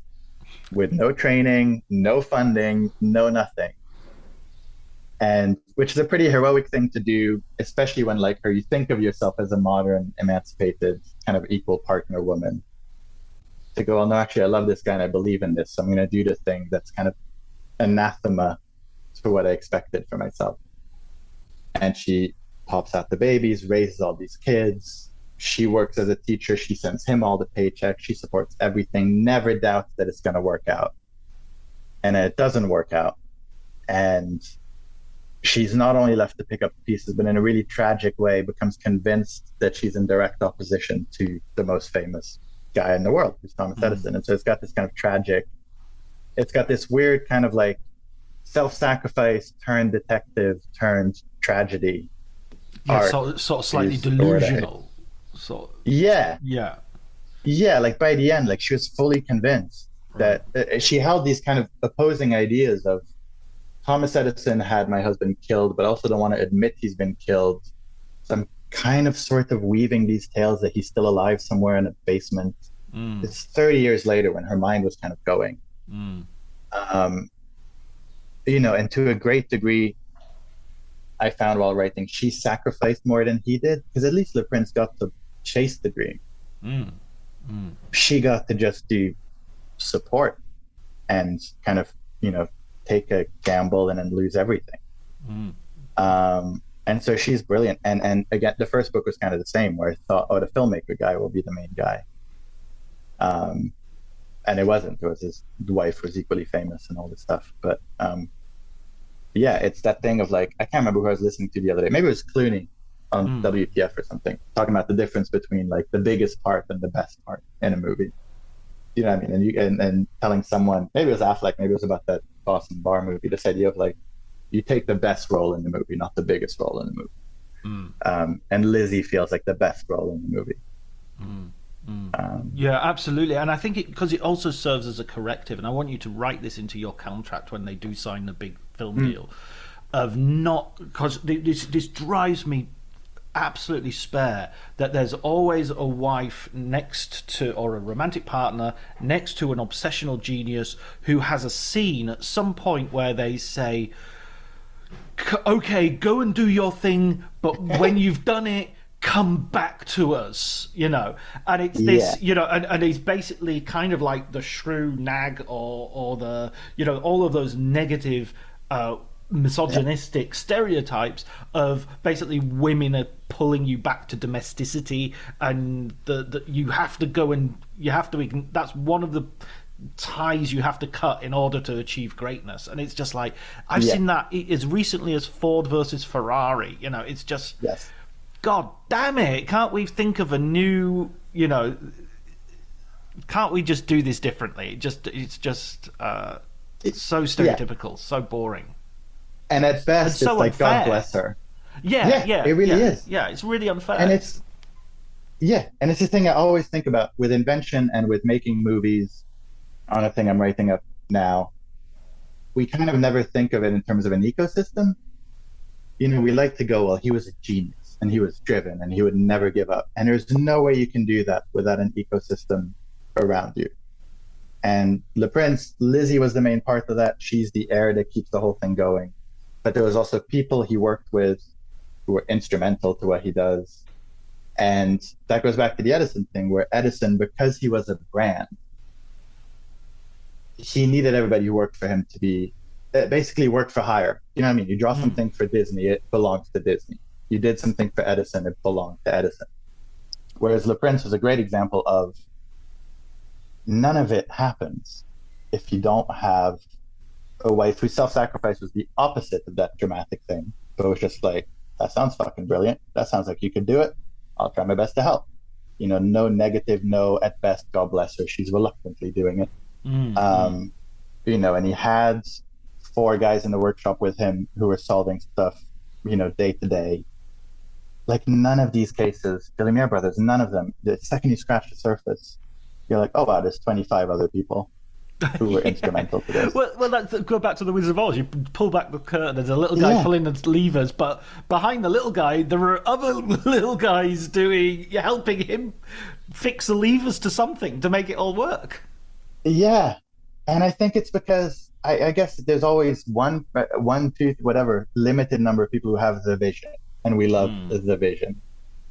with no training, no funding, no nothing. And which is a pretty heroic thing to do, especially when, like her, you think of yourself as a modern, emancipated, kind of equal partner woman. To go, oh no, actually, I love this guy and I believe in this, so I'm going to do the thing that's kind of anathema to what I expected for myself. And she pops out the babies, raises all these kids. She works as a teacher. She sends him all the paychecks. She supports everything, never doubts that it's going to work out. And it doesn't work out. And she's not only left to pick up the pieces, but in a really tragic way becomes convinced that she's in direct opposition to the most famous guy in the world, who's Thomas Edison. And so it's got this kind of tragic, it's got this weird kind of like self-sacrifice turned detective turned tragedy. Yeah, sort of slightly delusional. Yeah, like by the end, like she was fully convinced that she held these kind of opposing ideas of Thomas Edison had my husband killed, but also don't want to admit he's been killed. So I'm kind of sort of weaving these tales that he's still alive somewhere in a basement. It's 30 years later when her mind was kind of going. And to a great degree, I found while writing, she sacrificed more than he did, because at least Le Prince got to chase the dream. She got to just do support and kind of, take a gamble and then lose everything. And so she's brilliant. And again, the first book was kind of the same, where I thought, the filmmaker guy will be the main guy. And it wasn't. It was his wife was equally famous and all this stuff. But yeah, it's that thing of like, I can't remember who I was listening to the other day. Maybe it was Clooney on WTF or something, talking about the difference between like the biggest part and the best part in a movie. You know what I mean? And telling someone, maybe it was Affleck, maybe it was about that Boston Bar movie, this idea of like, you take the best role in the movie, not the biggest role in the movie. And Lizzie feels like the best role in the movie. Yeah, absolutely. And I think because it also serves as a corrective, and I want you to write this into your contract when they do sign the big film deal, of not, because this drives me absolutely spare, that there's always a wife next to, or a romantic partner next to an obsessional genius who has a scene at some point where they say, okay, go and do your thing, but when you've done it, come back to us, and it's this, and he's basically kind of like the shrew nag or the, all of those negative misogynistic stereotypes of basically women are pulling you back to domesticity, and the you have to go and you have to, that's one of the ties you have to cut in order to achieve greatness. And it's just like, I've seen that as recently as Ford versus Ferrari. It's just, God damn it, can't we think of a new, can't we just do this differently? It's just so stereotypical, so boring. And at best, so it's like, unfair. God bless her. Yeah, it really is. Yeah, it's really unfair. And it's the thing I always think about with invention and with making movies on a thing I'm writing up now. We kind of never think of it in terms of an ecosystem. You know, we like to go, well, he was a genius and he was driven and he would never give up. And there's no way you can do that without an ecosystem around you. And Le Prince, Lizzie was the main part of that. She's the air that keeps the whole thing going. But there was also people he worked with who were instrumental to what he does. And that goes back to the Edison thing, where Edison, because he was a brand, he needed everybody who worked for him to be basically work for hire. You know what I mean? You draw something for Disney, it belongs to Disney. You did something for Edison, it belonged to Edison. Whereas Le Prince was a great example of none of it happens if you don't have a wife whose self-sacrifice was the opposite of that dramatic thing, but was just like, that sounds fucking brilliant. That sounds like you could do it. I'll try my best to help. You know, no negative, no at best, God bless her. She's reluctantly doing it. You know, and he had 4 guys in the workshop with him who were solving stuff, you know, day to day. Like none of these cases, the Lumiere brothers, none of them, the second you scratch the surface, you're like, oh wow, there's 25 other people who were instrumental to this. Well, that's go back to the Wizard of Oz. You pull back the curtain. There's a little guy pulling the levers, but behind the little guy, there are other little guys helping him fix the levers to something to make it all work. Yeah, and I think it's because I guess there's always one, two, whatever, limited number of people who have the vision, and we love the vision.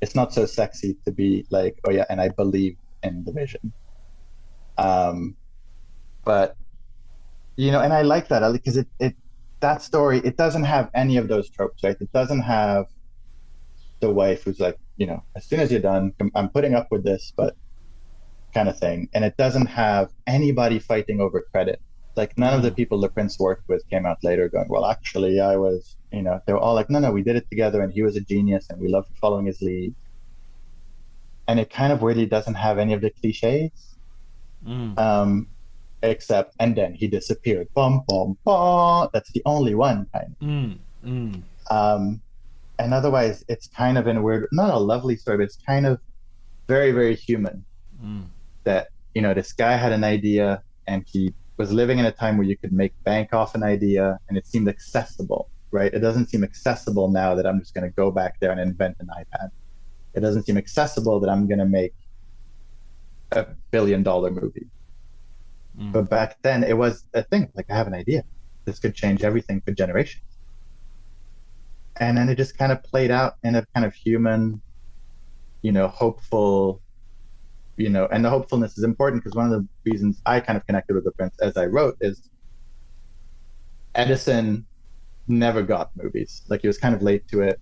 It's not so sexy to be like, oh yeah, and I believe in the vision. But you know, and I like that because that story, it doesn't have any of those tropes, right? It doesn't have the wife who's like, you know, as soon as you're done, I'm putting up with this, but kind of thing. And it doesn't have anybody fighting over credit. Like none of the people Le Prince worked with came out later going, well, actually I was, you know, they were all like, no, we did it together and he was a genius and we loved following his lead. And it kind of really doesn't have any of the cliches. Except, and then he disappeared. Bum, bum, bum. That's the only one kind of. And otherwise, it's kind of in a weird, not a lovely story, but it's kind of very, very human. That, you know, this guy had an idea and he was living in a time where you could make bank off an idea and it seemed accessible, right? It doesn't seem accessible now that I'm just going to go back there and invent an iPad. It doesn't seem accessible that I'm going to make a $1 billion movie. But back then it was a thing, like I have an idea. This could change everything for generations. And then it just kind of played out in a kind of human, you know, hopeful, you know, and the hopefulness is important because one of the reasons I kind of connected with the Prince as I wrote is Edison never got movies. Like he was kind of late to it,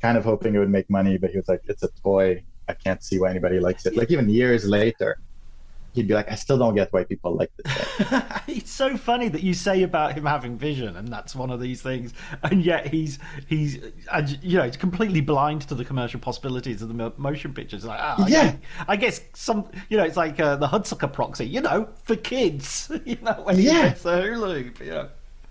kind of hoping it would make money, but he was like, it's a toy. I can't see why anybody likes it. Like even years later, he'd be like, I still don't get why people like this thing. It's so funny that you say about him having vision, and that's one of these things, and yet he's you know, he's completely blind to the commercial possibilities of the motion pictures. Like, I guess some, you know, it's like the Hudsucker proxy, you know, for kids, you know, when he gets the hula hoop, you know.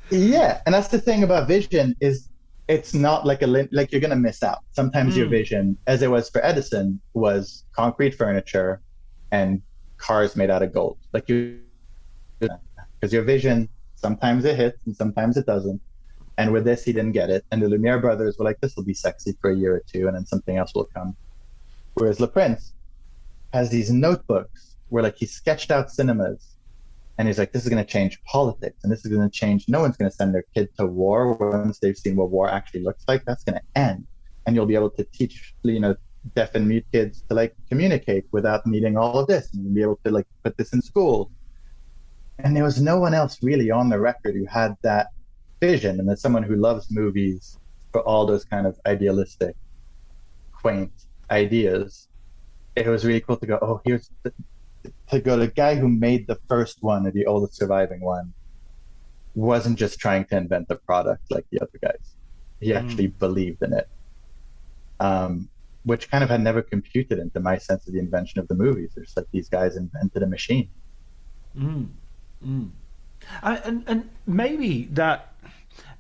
Yeah, and that's the thing about vision is it's not like like you're gonna miss out. Sometimes your vision, as it was for Edison, was concrete furniture and cars made out of gold. Like because your vision, sometimes it hits and sometimes it doesn't. And with this, he didn't get it. And the Lumiere brothers were like, this will be sexy for a year or two, and then something else will come. Whereas Le Prince has these notebooks where like he sketched out cinemas, and he's like, this is going to change politics, and this is going to change. No one's going to send their kid to war once they've seen what war actually looks like. That's going to end, and you'll be able to teach, you know, deaf and mute kids to like communicate without needing all of this, and be able to like put this in school. And there was no one else really on the record who had that vision. And as someone who loves movies for all those kind of idealistic, quaint ideas, it was really cool to go, oh, here's the guy who made the first one, or the oldest surviving one, wasn't just trying to invent a product like the other guys. He actually believed in it. Which kind of had never computed into my sense of the invention of the movies. There's like these guys invented a machine. And maybe that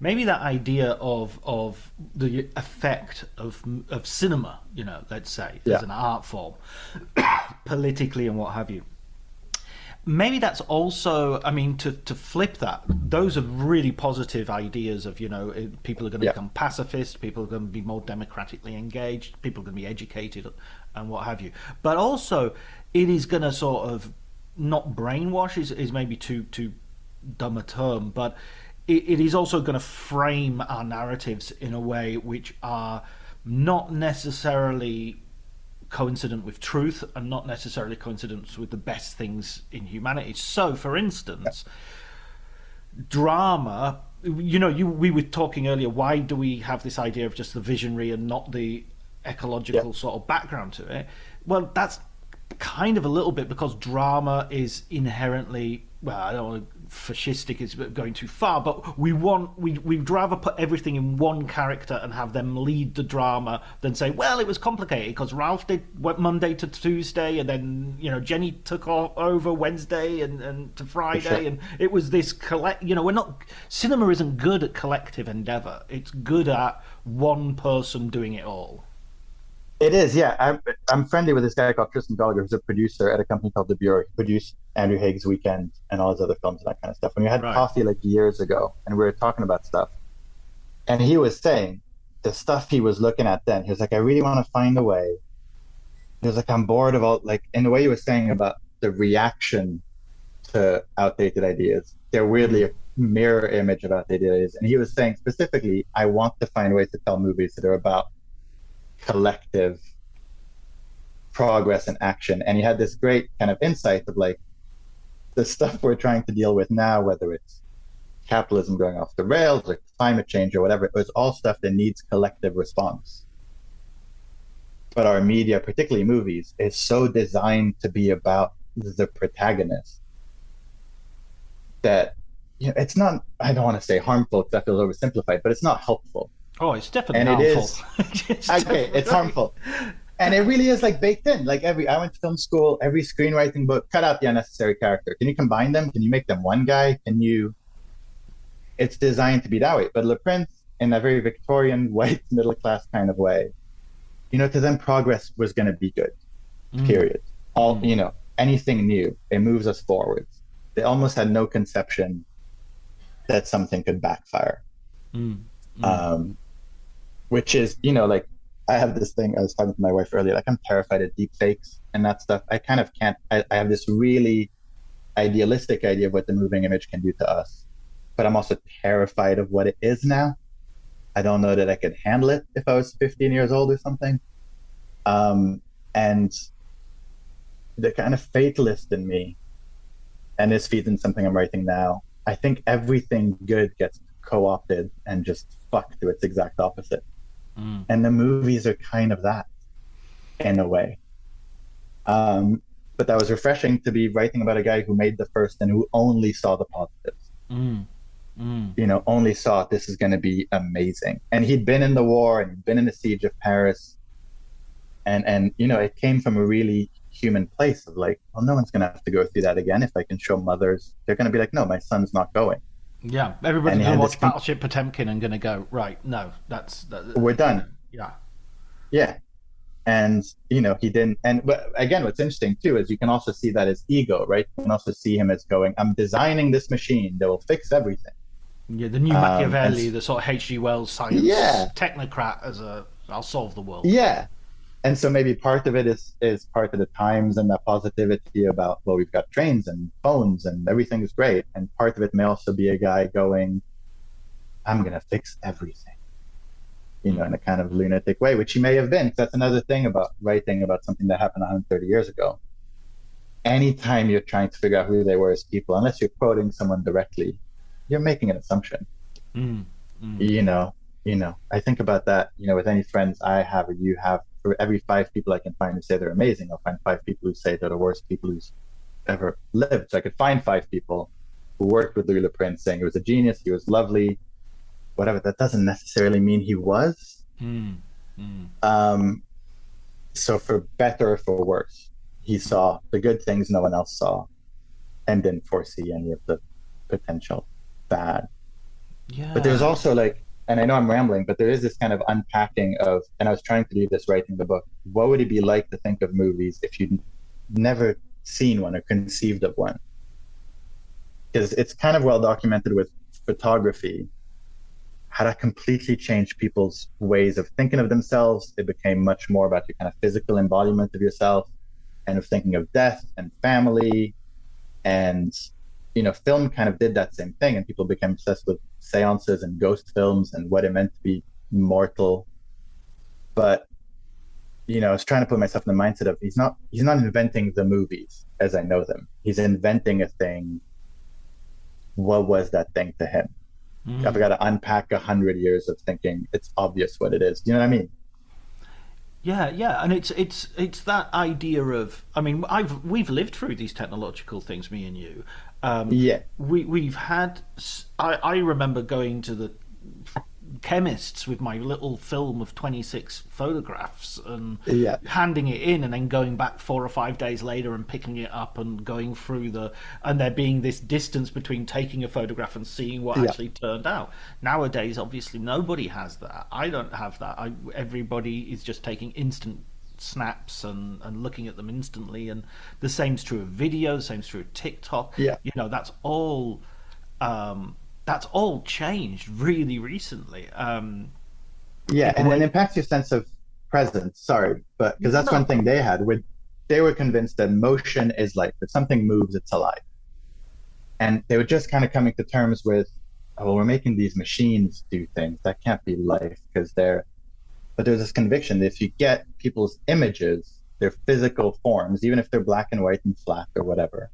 idea of the effect of cinema, let's say, as an art form, politically and what have you. Maybe that's also, to flip that, those are really positive ideas of, people are going to become pacifist, people are going to be more democratically engaged, people are going to be educated and what have you. But also, it is going to sort of, not brainwash is maybe too dumb a term, but it is also going to frame our narratives in a way which are not necessarily coincident with truth and not necessarily coincident with the best things in humanity. So, for instance, drama, we were talking earlier, why do we have this idea of just the visionary and not the ecological sort of background to it? Well, that's kind of a little bit because drama is inherently, well, I don't want to, fascistic is going too far, but we'd rather put everything in one character and have them lead the drama than say, well, it was complicated because Ralph went Monday to Tuesday, and then Jenny took over Wednesday and to Friday, and it was this cinema isn't good at collective endeavor. It's good at one person doing it all. It is, yeah. I'm friendly with this guy called Tristan Gallagher, who's a producer at a company called The Bureau. He produced Andrew Haig's Weekend and all his other films and that kind of stuff. And we had coffee like years ago, and we were talking about stuff. And he was saying the stuff he was looking at then. He was like, I really want to find a way. He was like, I'm bored of all, like, in the way he was saying about the reaction to outdated ideas. They're weirdly a mirror image of outdated ideas. And he was saying specifically, I want to find ways to tell movies that are about collective progress and action. And he had this great kind of insight of like the stuff we're trying to deal with now, whether it's capitalism going off the rails or climate change or whatever, it was all stuff that needs collective response. But our media, particularly movies, is so designed to be about the protagonist that it's not, I don't want to say harmful because that feels oversimplified, but it's not helpful. Oh, it's definitely harmful. It's harmful. And it really is like baked in. Like I went to film school, every screenwriting book, cut out the unnecessary character. Can you combine them? Can you make them one guy? It's designed to be that way. But Le Prince, in a very Victorian, white, middle class kind of way, to them progress was going to be good, period. Anything new, it moves us forwards. They almost had no conception that something could backfire. Which is, like, I have this thing, I was talking to my wife earlier, like I'm terrified of deep fakes and that stuff. I kind of can't, I have this really idealistic idea of what the moving image can do to us, but I'm also terrified of what it is now. I don't know that I could handle it if I was 15 years old or something. And the kind of fatalist in me, and this feeds in something I'm writing now, I think everything good gets co-opted and just fucked to its exact opposite. And the movies are kind of that in a way. But that was refreshing to be writing about a guy who made the first and who only saw the positives. Only saw this is going to be amazing. And he'd been in the war and he'd been in the siege of Paris. And it came from a really human place of like, well, no one's going to have to go through that again. If I can show mothers, they're going to be like, no, my son's not going. Yeah, everybody's going to watch Battleship Potemkin and going to go, right, no, we're done. Yeah. And, he didn't. But again, what's interesting, too, is you can also see that as ego, right? You can also see him as going, I'm designing this machine that will fix everything. Yeah, the new Machiavelli, the sort of H.G. Wells science technocrat I'll solve the world. Yeah. And so maybe part of it is part of the times and that positivity about, well, we've got trains and phones and everything is great. And part of it may also be a guy going, I'm going to fix everything, in a kind of lunatic way, which he may have been. That's another thing about writing about something that happened 130 years ago. Anytime you're trying to figure out who they were as people, unless you're quoting someone directly, you're making an assumption. I think about that, with any friends I have or you have. For every 5 people I can find who say they're amazing, I'll find 5 people who say they're the worst people who's ever lived. So I could find 5 people who worked with Louis Le Prince saying he was a genius, he was lovely, whatever. That doesn't necessarily mean he was. So for better or for worse, he saw the good things no one else saw and didn't foresee any of the potential bad. Yeah. But there's also like, and I know I'm rambling, but there is this kind of unpacking of, and I was trying to do this writing the book, what would it be like to think of movies if you'd never seen one or conceived of one? Because it's kind of well documented with photography, how that completely changed people's ways of thinking of themselves. It became much more about your kind of physical embodiment of yourself and of thinking of death and family. And, you know, film kind of did that same thing, and people became obsessed with seances and ghost films and what it meant to be mortal. But, you know, I was trying to put myself in the mindset of he's not inventing the movies as I know them. He's inventing a thing. What was that thing to him? I've got to unpack 100 years of thinking it's obvious what it is. Do you know what I mean? Yeah, and it's that idea of, I mean, we've lived through these technological things, me and you. We've had. I remember going to the chemists with my little film of 26 photographs and handing it in, and then going back 4 or 5 days later and picking it up and going through and there being this distance between taking a photograph and seeing what actually turned out. Nowadays, obviously, nobody has that. I don't have that. Everybody is just taking instant snaps and looking at them instantly, and the same's true of video, the same's true of TikTok. You know, that's all changed really recently. And it impacts your sense of presence. Sorry, but because that's one thing they had. They were convinced that motion is life. If something moves, it's alive. And they were just kind of coming to terms with, oh, well, we're making these machines do things. That can't be life because they're. But there's this conviction that if you get people's images, their physical forms, even if they're black and white and flat or whatever,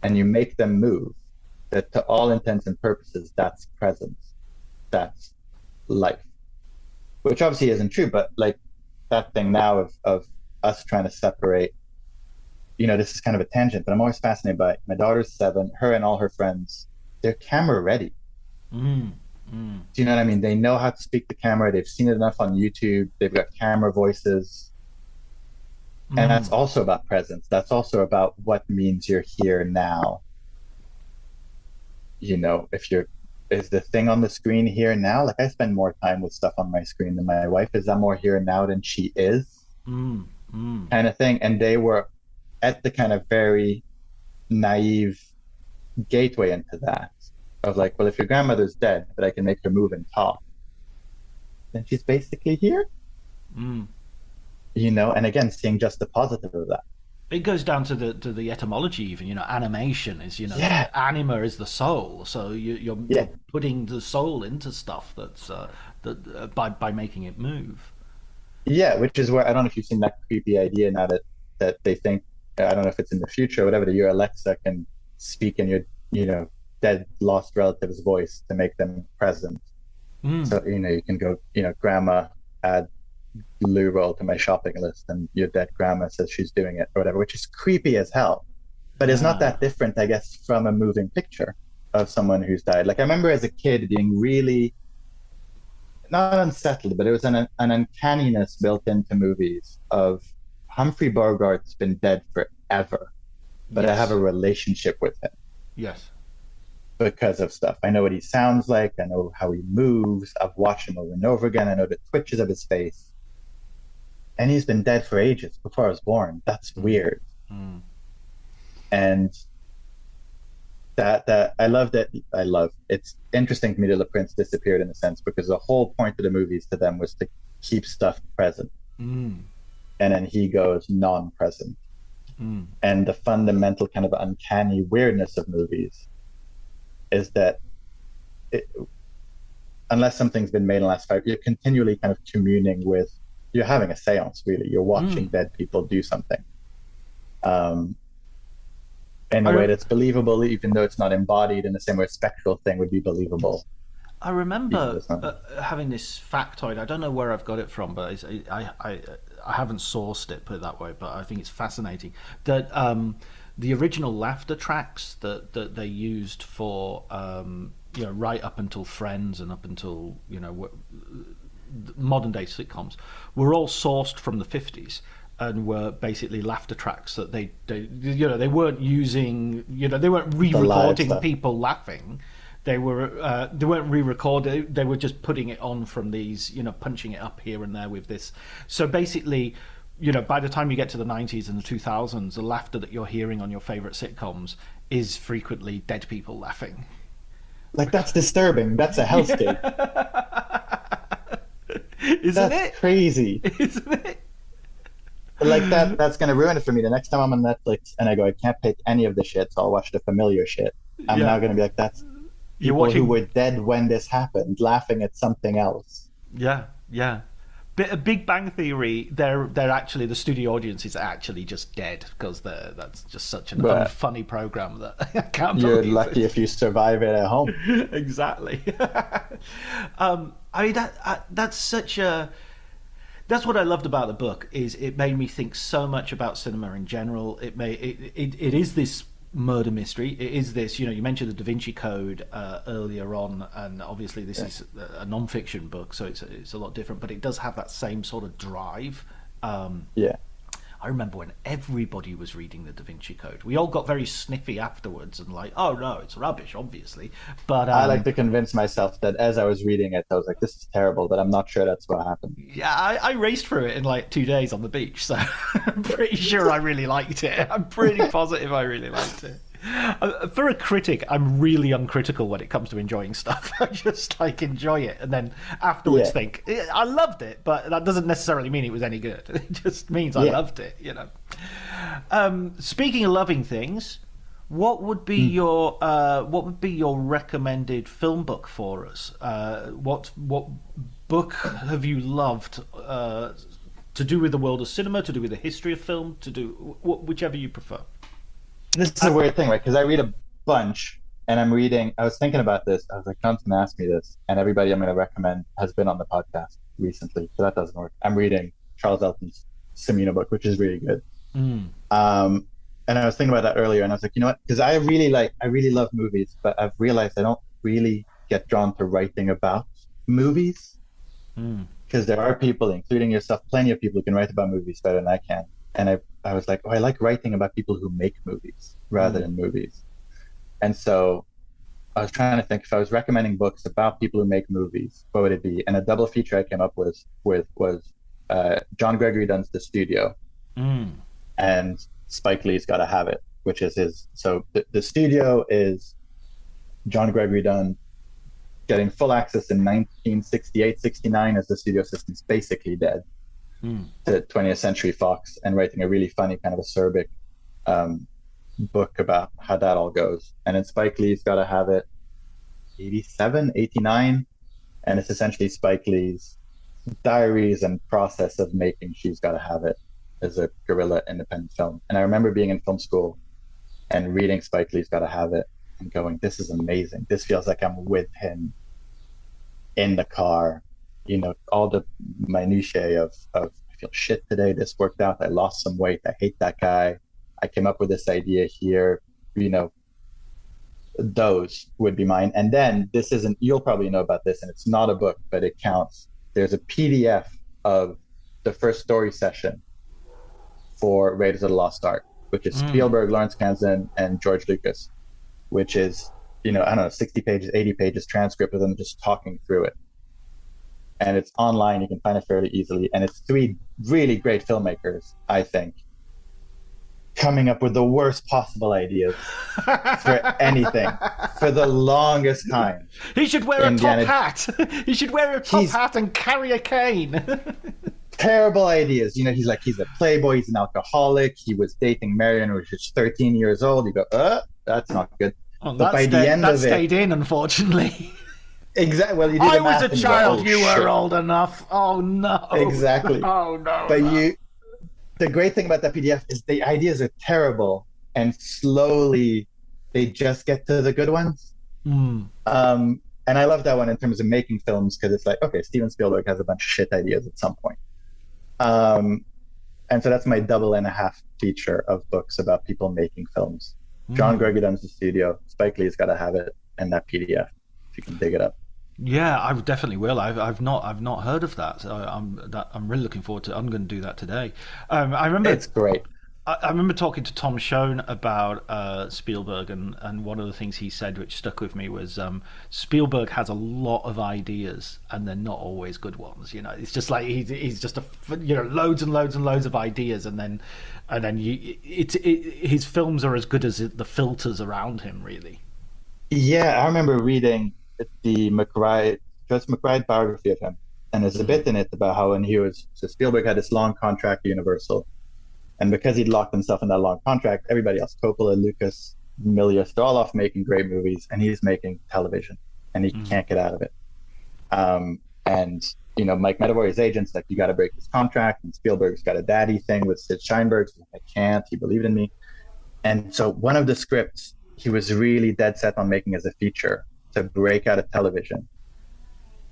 and you make them move, that to all intents and purposes, that's presence, that's life, which obviously isn't true. But like that thing now of us trying to separate, you know, this is kind of a tangent, but I'm always fascinated by it. My daughter's 7, her and all her friends, they're camera ready. Do you know what I mean? They know how to speak to camera. They've seen it enough on YouTube. They've got camera voices. And that's also about presence. That's also about what means you're here now. You know, is the thing on the screen here now? Like I spend more time with stuff on my screen than my wife. Is that more here now than she is? Kind of thing. And they were at the kind of very naive gateway into that. Of like, well, if your grandmother's dead, but I can make her move and talk, then she's basically here. You know, and again, seeing just the positive of that. It goes down to the etymology even, you know, animation is, you know, anima is the soul. So you're putting the soul into stuff that's by making it move. Yeah, which is where, I don't know if you've seen that creepy idea now that they think, I don't know if it's in the future or whatever, that your Alexa can speak in your, you know, dead lost relative's voice to make them present. So, you know, you can go, you know, grandma, add loo roll to my shopping list, and your dead grandma says she's doing it or whatever, which is creepy as hell, but it's not that different, I guess, from a moving picture of someone who's died. Like I remember as a kid being really not unsettled, but it was an uncanniness built into movies of Humphrey Bogart's been dead forever, but I have a relationship with him. Yes. Because of stuff. I know what he sounds like. I know how he moves. I've watched him over and over again. I know the twitches of his face. And he's been dead for ages before I was born. That's weird. And that I love it's interesting to me that Le Prince disappeared in a sense, because the whole point of the movies to them was to keep stuff present. And then he goes non-present. And the fundamental kind of uncanny weirdness of movies is that unless something's been made in the last 5, you're continually kind of communing with, you're having a seance, really. You're watching dead people do something in a way that's believable, even though it's not embodied in the same way a spectral thing would be believable. I remember having this factoid. I don't know where I've got it from, but I haven't sourced it, put it that way, but I think it's fascinating that the original laughter tracks that they used for you know, right up until Friends and up until, you know, modern day sitcoms were all sourced from the 50s. and were basically laughter tracks that they weren't using, they weren't re-recording people laughing. They weren't re-recorded. They were just putting it on from these, punching it up here and there with this. So basically, by the time you get to the 90s and the 2000s, the laughter that you're hearing on your favorite sitcoms is frequently dead people laughing. Like, that's disturbing. That's a hellscape. That's crazy. Isn't it? Like, that's going to ruin it for me. The next time I'm on Netflix and I go, I can't pick any of the shit, so I'll watch the familiar shit. I'm now going to be like, that's people who were dead when this happened, laughing at something else. Yeah. Big Bang Theory, they're actually, the studio audience is actually just dead because that's just such an unfunny program that I can't believe you're lucky if you survive it at home. Exactly. That's what I loved about the book, is it made me think so much about cinema in general. It is this murder mystery. It is this, you mentioned the Da Vinci Code earlier on, and obviously this is a non-fiction book, so it's a lot different, but it does have that same sort of drive. I remember when everybody was reading the Da Vinci Code, we all got very sniffy afterwards and like, oh no, it's rubbish, obviously. But I like to convince myself that as I was reading it, I was like, this is terrible, but I'm not sure that's what happened. Yeah, I raced through it in like 2 days on the beach, so I'm pretty sure I really liked it. I'm pretty positive I really liked it. For a critic, I'm really uncritical when it comes to enjoying stuff. I just enjoy it, and then afterwards think I loved it, but that doesn't necessarily mean it was any good. It just means I loved it. Speaking of loving things, what would be your recommended film book for us? What book have you loved to do with the world of cinema, to do with the history of film, to do whichever you prefer? This is a weird thing, right? Because I read a bunch, and I was thinking about this. I was like, John's going to ask me this, and everybody I'm going to recommend has been on the podcast recently, so that doesn't work. I'm reading Charles Elton's Semina book, which is really good. And I was thinking about that earlier, and I was like, you know what? Because I really love movies, but I've realized I don't really get drawn to writing about movies. Because there are people, including yourself, plenty of people who can write about movies better than I can. And I was like, I like writing about people who make movies rather than movies. And so I was trying to think, if I was recommending books about people who make movies, what would it be? And a double feature I came up with was John Gregory Dunn's The Studio and Spike Lee's Gotta Have It, which is his. So the Studio is John Gregory Dunn getting full access in 1968-69 as the studio system's basically dead. To 20th Century Fox, and writing a really funny kind of acerbic book about how that all goes. And then Spike Lee's Gotta Have It, 87, 89, and it's essentially Spike Lee's diaries and process of making She's Gotta Have It as a guerrilla independent film. And I remember being in film school and reading Spike Lee's Gotta Have It and going, this is amazing. This feels like I'm with him in the car. All the minutiae of I feel shit today, this worked out, I lost some weight, I hate that guy, I came up with this idea here, those would be mine. And then you'll probably know about this, and it's not a book, but it counts. There's a PDF of the first story session for Raiders of the Lost Ark, which is Spielberg, Lawrence Kasdan, and George Lucas, which is, 60 pages, 80 pages transcript of them just talking through it. And it's online, you can find it fairly easily. And it's 3 really great filmmakers, I think, coming up with the worst possible ideas for anything for the longest time. He should wear a top hat. He should wear a top hat and carry a cane. Terrible ideas. He's a playboy, he's an alcoholic, he was dating Marion when she was 13 years old. You go, that's not good. Oh, but by the end of it, stayed in, unfortunately. Exactly. Well, you did I was a child. You were old enough. Oh no. Exactly. Oh no. But the great thing about that PDF is the ideas are terrible, and slowly they just get to the good ones. And I love that one in terms of making films, because it's like, okay, Steven Spielberg has a bunch of shit ideas at some point. And so that's my 2.5 feature of books about people making films. John Gregory Dunn's The Studio, Spike Lee's Gotta Have It, and that PDF, if you can dig it up. Yeah, I definitely will. I've not heard of that, so I'm really looking forward to. I'm going to do that today. I remember It's great. I remember talking to Tom Schoen about Spielberg, and one of the things he said which stuck with me was Spielberg has a lot of ideas, and they're not always good ones. You know, it's just like he's just loads and loads and loads of ideas, and then his films are as good as the filters around him, really. Yeah, I remember reading the Joseph McBride biography of him, and there's a bit in it about how so Spielberg had this long contract at Universal, and because he'd locked himself in that long contract, everybody else, Coppola, Lucas, Milius, they're all off making great movies, and he's making television, and he can't get out of it. And Mike Medavoy, his agent's like, you got to break this contract, and Spielberg's got a daddy thing with Sid Sheinberg, so I can't. He believed in me, and so one of the scripts he was really dead set on making as a feature to break out of television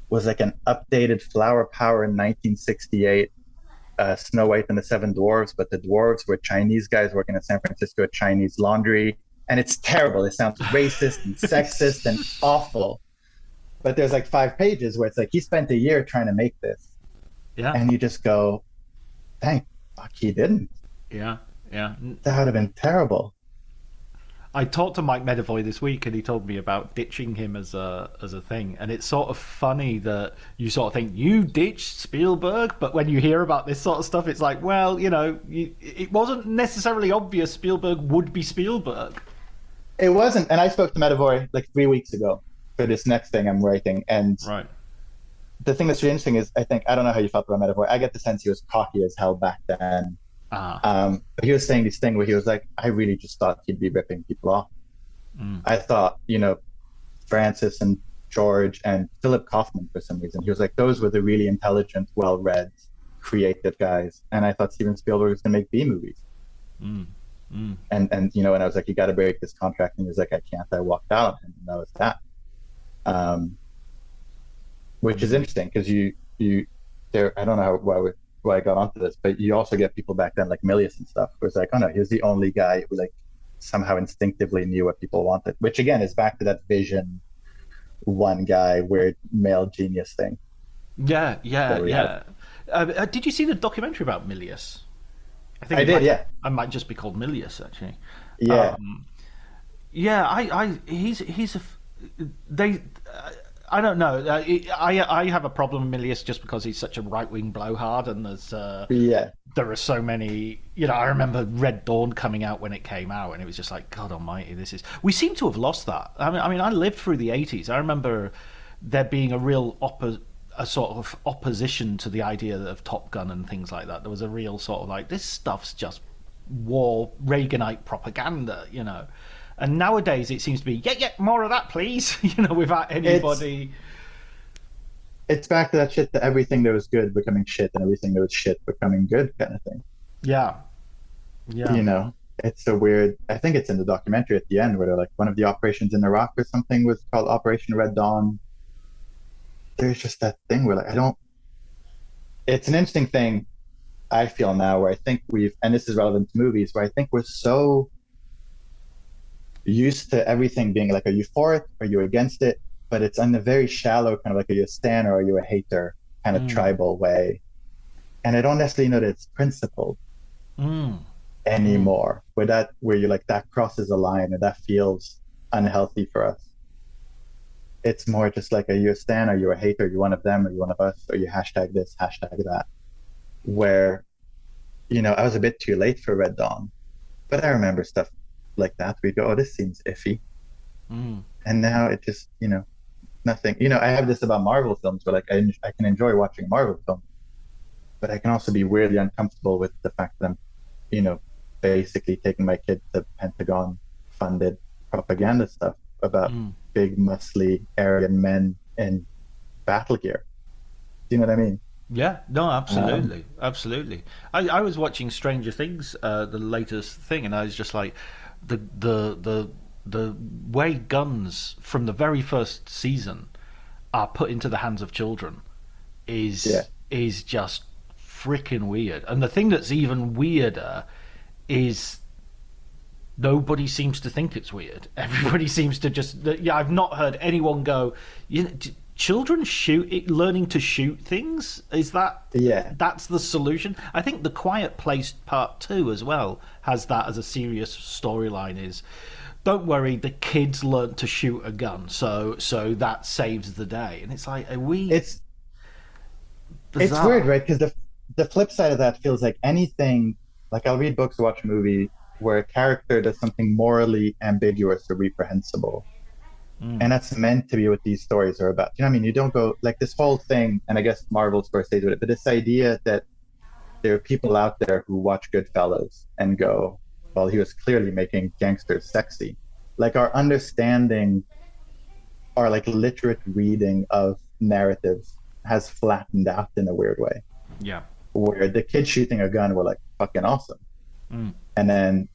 was like an updated Flower Power in 1968 Snow White and the Seven Dwarfs, but the dwarves were Chinese guys working in San Francisco at Chinese laundry, and it's terrible. It sounds racist and sexist and awful, but there's like 5 pages where it's like he spent a year trying to make this, and you just go, thank fuck he didn't. That would have been terrible. I talked to Mike Medavoy this week, and he told me about ditching him as a thing. And it's sort of funny that you sort of think you ditched Spielberg, but when you hear about this sort of stuff, it's like, well, it wasn't necessarily obvious Spielberg would be Spielberg. It wasn't, and I spoke to Medavoy like 3 weeks ago for this next thing I'm writing, and the thing that's really interesting is, I don't know how you felt about Medavoy. I get the sense he was cocky as hell back then. But he was saying this thing where he was like, I really just thought he'd be ripping people off. I thought, Francis and George and Philip Kaufman, for some reason, he was like, those were the really intelligent, well-read, creative guys. And I thought Steven Spielberg was going to make B movies. And and I was like, you got to break this contract. And he was like, I can't. I walked out, and that was that. Which is interesting because I don't know why I got onto this, but you also get people back then like Milius and stuff who was like, oh no, he was the only guy who like somehow instinctively knew what people wanted, which again is back to that vision, one guy, weird male genius thing. Did you see the documentary about Milius? I did. I might just be called Milius, actually. I don't know. I have a problem with Milius just because he's such a right-wing blowhard, and there are so many. I remember Red Dawn coming out when it came out, and it was just like, God Almighty, we seem to have lost that. I mean, I lived through the 80s. I remember there being a real a sort of opposition to the idea of Top Gun and things like that. There was a real sort of like, this stuff's just war Reaganite propaganda, And nowadays it seems to be, more of that, please, without anybody. It's back to that shit, that everything that was good becoming shit and everything that was shit becoming good kind of thing. Yeah. It's so weird. I think it's in the documentary at the end where they're like, one of the operations in Iraq or something was called Operation Red Dawn. There's just that thing where like, it's an interesting thing I feel now where I think and this is relevant to movies, where I think we're so used to everything being like, are you for it? Are you against it? But it's in a very shallow kind of like, are you a stan or are you a hater kind of tribal way? And I don't necessarily know that it's principled anymore, where you're like, that crosses a line and that feels unhealthy for us. It's more just like, are you a stan? Are you a hater? Are you one of them? Are you one of us? Are you hashtag this, hashtag that? Where, I was a bit too late for Red Dawn, but I remember stuff like that. We go, oh, this seems iffy. And now it just, nothing. I have this about Marvel films, but like I can enjoy watching a Marvel film, but I can also be weirdly uncomfortable with the fact that I'm, basically taking my kid to Pentagon-funded propaganda stuff about big, muscly Aryan men in battle gear. Do you know what I mean? Yeah, no, absolutely, absolutely. I was watching Stranger Things, the latest thing, and I was just like, the way guns from the very first season are put into the hands of children is just freaking weird. And the thing that's even weirder is nobody seems to think it's weird. Everybody seems to just... I've not heard anyone go, children learning to shoot things? Is that that's the solution? I think The Quiet Place Part 2 as well has that as a serious storyline. Is don't worry, the kids learn to shoot a gun, so that saves the day. And it's like, are we? It's weird, right? Because the flip side of that feels like anything. Like I'll read books, watch a movie where a character does something morally ambiguous or reprehensible. And that's meant to be what these stories are about. You know what I mean? You don't go like this whole thing, and I guess Marvel's first stage with it, but this idea that there are people out there who watch Goodfellas and go, well, he was clearly making gangsters sexy. Like our understanding, our like literate reading of narratives has flattened out in a weird way. Yeah. Where the kids shooting a gun were like fucking awesome. And then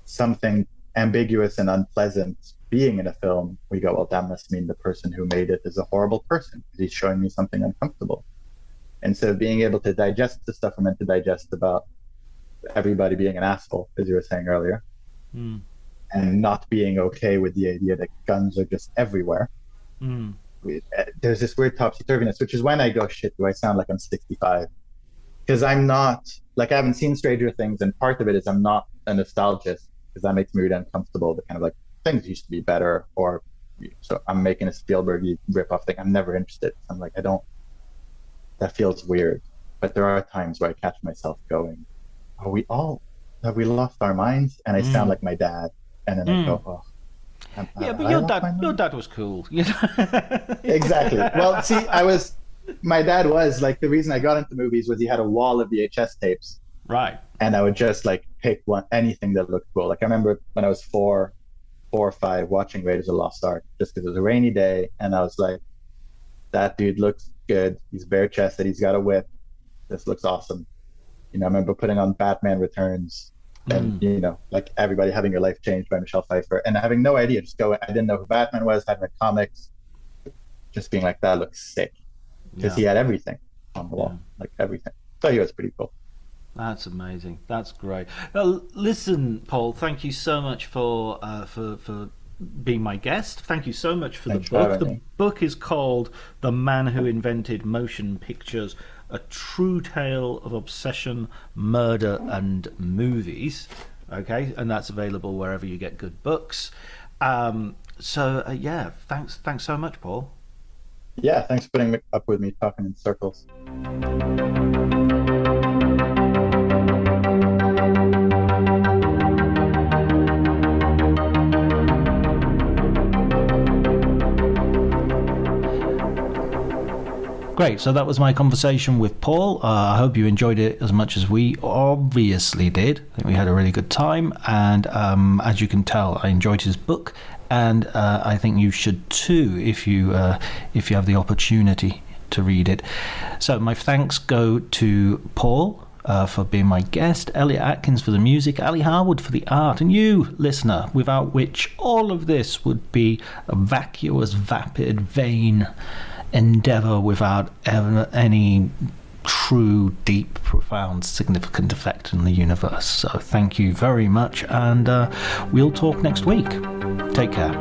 something ambiguous and unpleasant being in a film, we go, well, that must mean the person who made it is a horrible person because he's showing me something uncomfortable. And so being able to digest the stuff we're meant to digest about everybody being an asshole, as you were saying earlier, and not being okay with the idea that guns are just everywhere. There's this weird topsy-turviness, which is when I go, shit, do I sound like I'm 65? Because I'm not, like, I haven't seen Stranger Things, and part of it is I'm not a nostalgist, because that makes me really uncomfortable, the kind of like, things used to be better, or so I'm making a Spielberg rip-off thing. I'm never interested. I'm like, that feels weird. But there are times where I catch myself going, have we lost our minds? And I sound like my dad. And then I go, oh. But your dad was cool. You know? Exactly. Well, see, my dad was like, the reason I got into movies was he had a wall of VHS tapes. Right. And I would just like pick anything that looked cool. Like I remember when I was 4 or 5 watching Raiders of the Lost Ark, just because it was a rainy day, and I was like, that dude looks good. He's bare chested. He's got a whip. This looks awesome. You know, I remember putting on Batman Returns, and you know, like everybody having your life changed by Michelle Pfeiffer, and having no idea, just go. I didn't know who Batman was. Had read comics, just being like, that looks sick, because he had everything on the wall, like everything. So he was pretty cool. That's amazing. That's great. Well, listen, Paul, thank you so much for being my guest. Thank you so much for the book. The book is called The Man Who Invented Motion Pictures, A True Tale of Obsession, Murder and Movies. Okay, and that's available wherever you get good books. Thanks so much, Paul. Yeah, thanks for putting up with me talking in circles. Great, so that was my conversation with Paul. I hope you enjoyed it as much as we obviously did. I think we had a really good time, and as you can tell, I enjoyed his book, and I think you should too if you have the opportunity to read it. So my thanks go to Paul for being my guest, Elliot Atkins for the music, Ali Harwood for the art, and you, listener, without which all of this would be a vacuous, vapid, vain endeavour without ever any true, deep, profound, significant effect in the universe. So thank you very much, and we'll talk next week. Take care.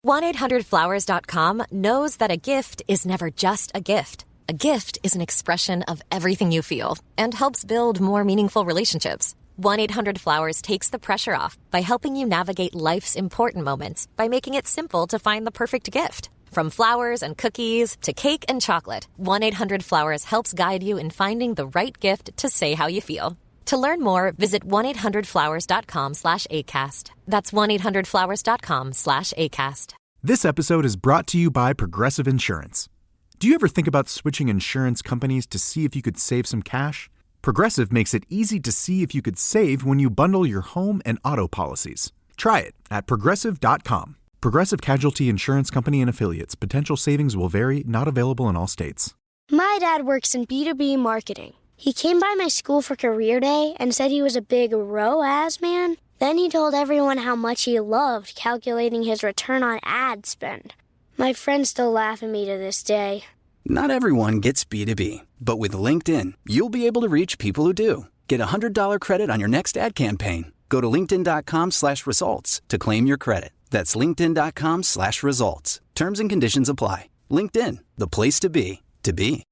$1-800-Flowers.com knows that a gift is never just a gift. A gift is an expression of everything you feel and helps build more meaningful relationships. 1-800-Flowers takes the pressure off by helping you navigate life's important moments by making it simple to find the perfect gift. From flowers and cookies to cake and chocolate, 1-800-Flowers helps guide you in finding the right gift to say how you feel. To learn more, visit 1-800-Flowers.com/ACAST. That's 1-800-Flowers.com/ACAST. This episode is brought to you by Progressive Insurance. Do you ever think about switching insurance companies to see if you could save some cash? Progressive makes it easy to see if you could save when you bundle your home and auto policies. Try it at Progressive.com. Progressive Casualty Insurance Company and Affiliates. Potential savings will vary, not available in all states. My dad works in B2B marketing. He came by my school for career day and said he was a big ROAS man. Then he told everyone how much he loved calculating his return on ad spend. My friends still laugh at me to this day. Not everyone gets B2B, but with LinkedIn, you'll be able to reach people who do. Get a $100 credit on your next ad campaign. Go to linkedin.com/results to claim your credit. That's linkedin.com/results. Terms and conditions apply. LinkedIn, the place to be, to be.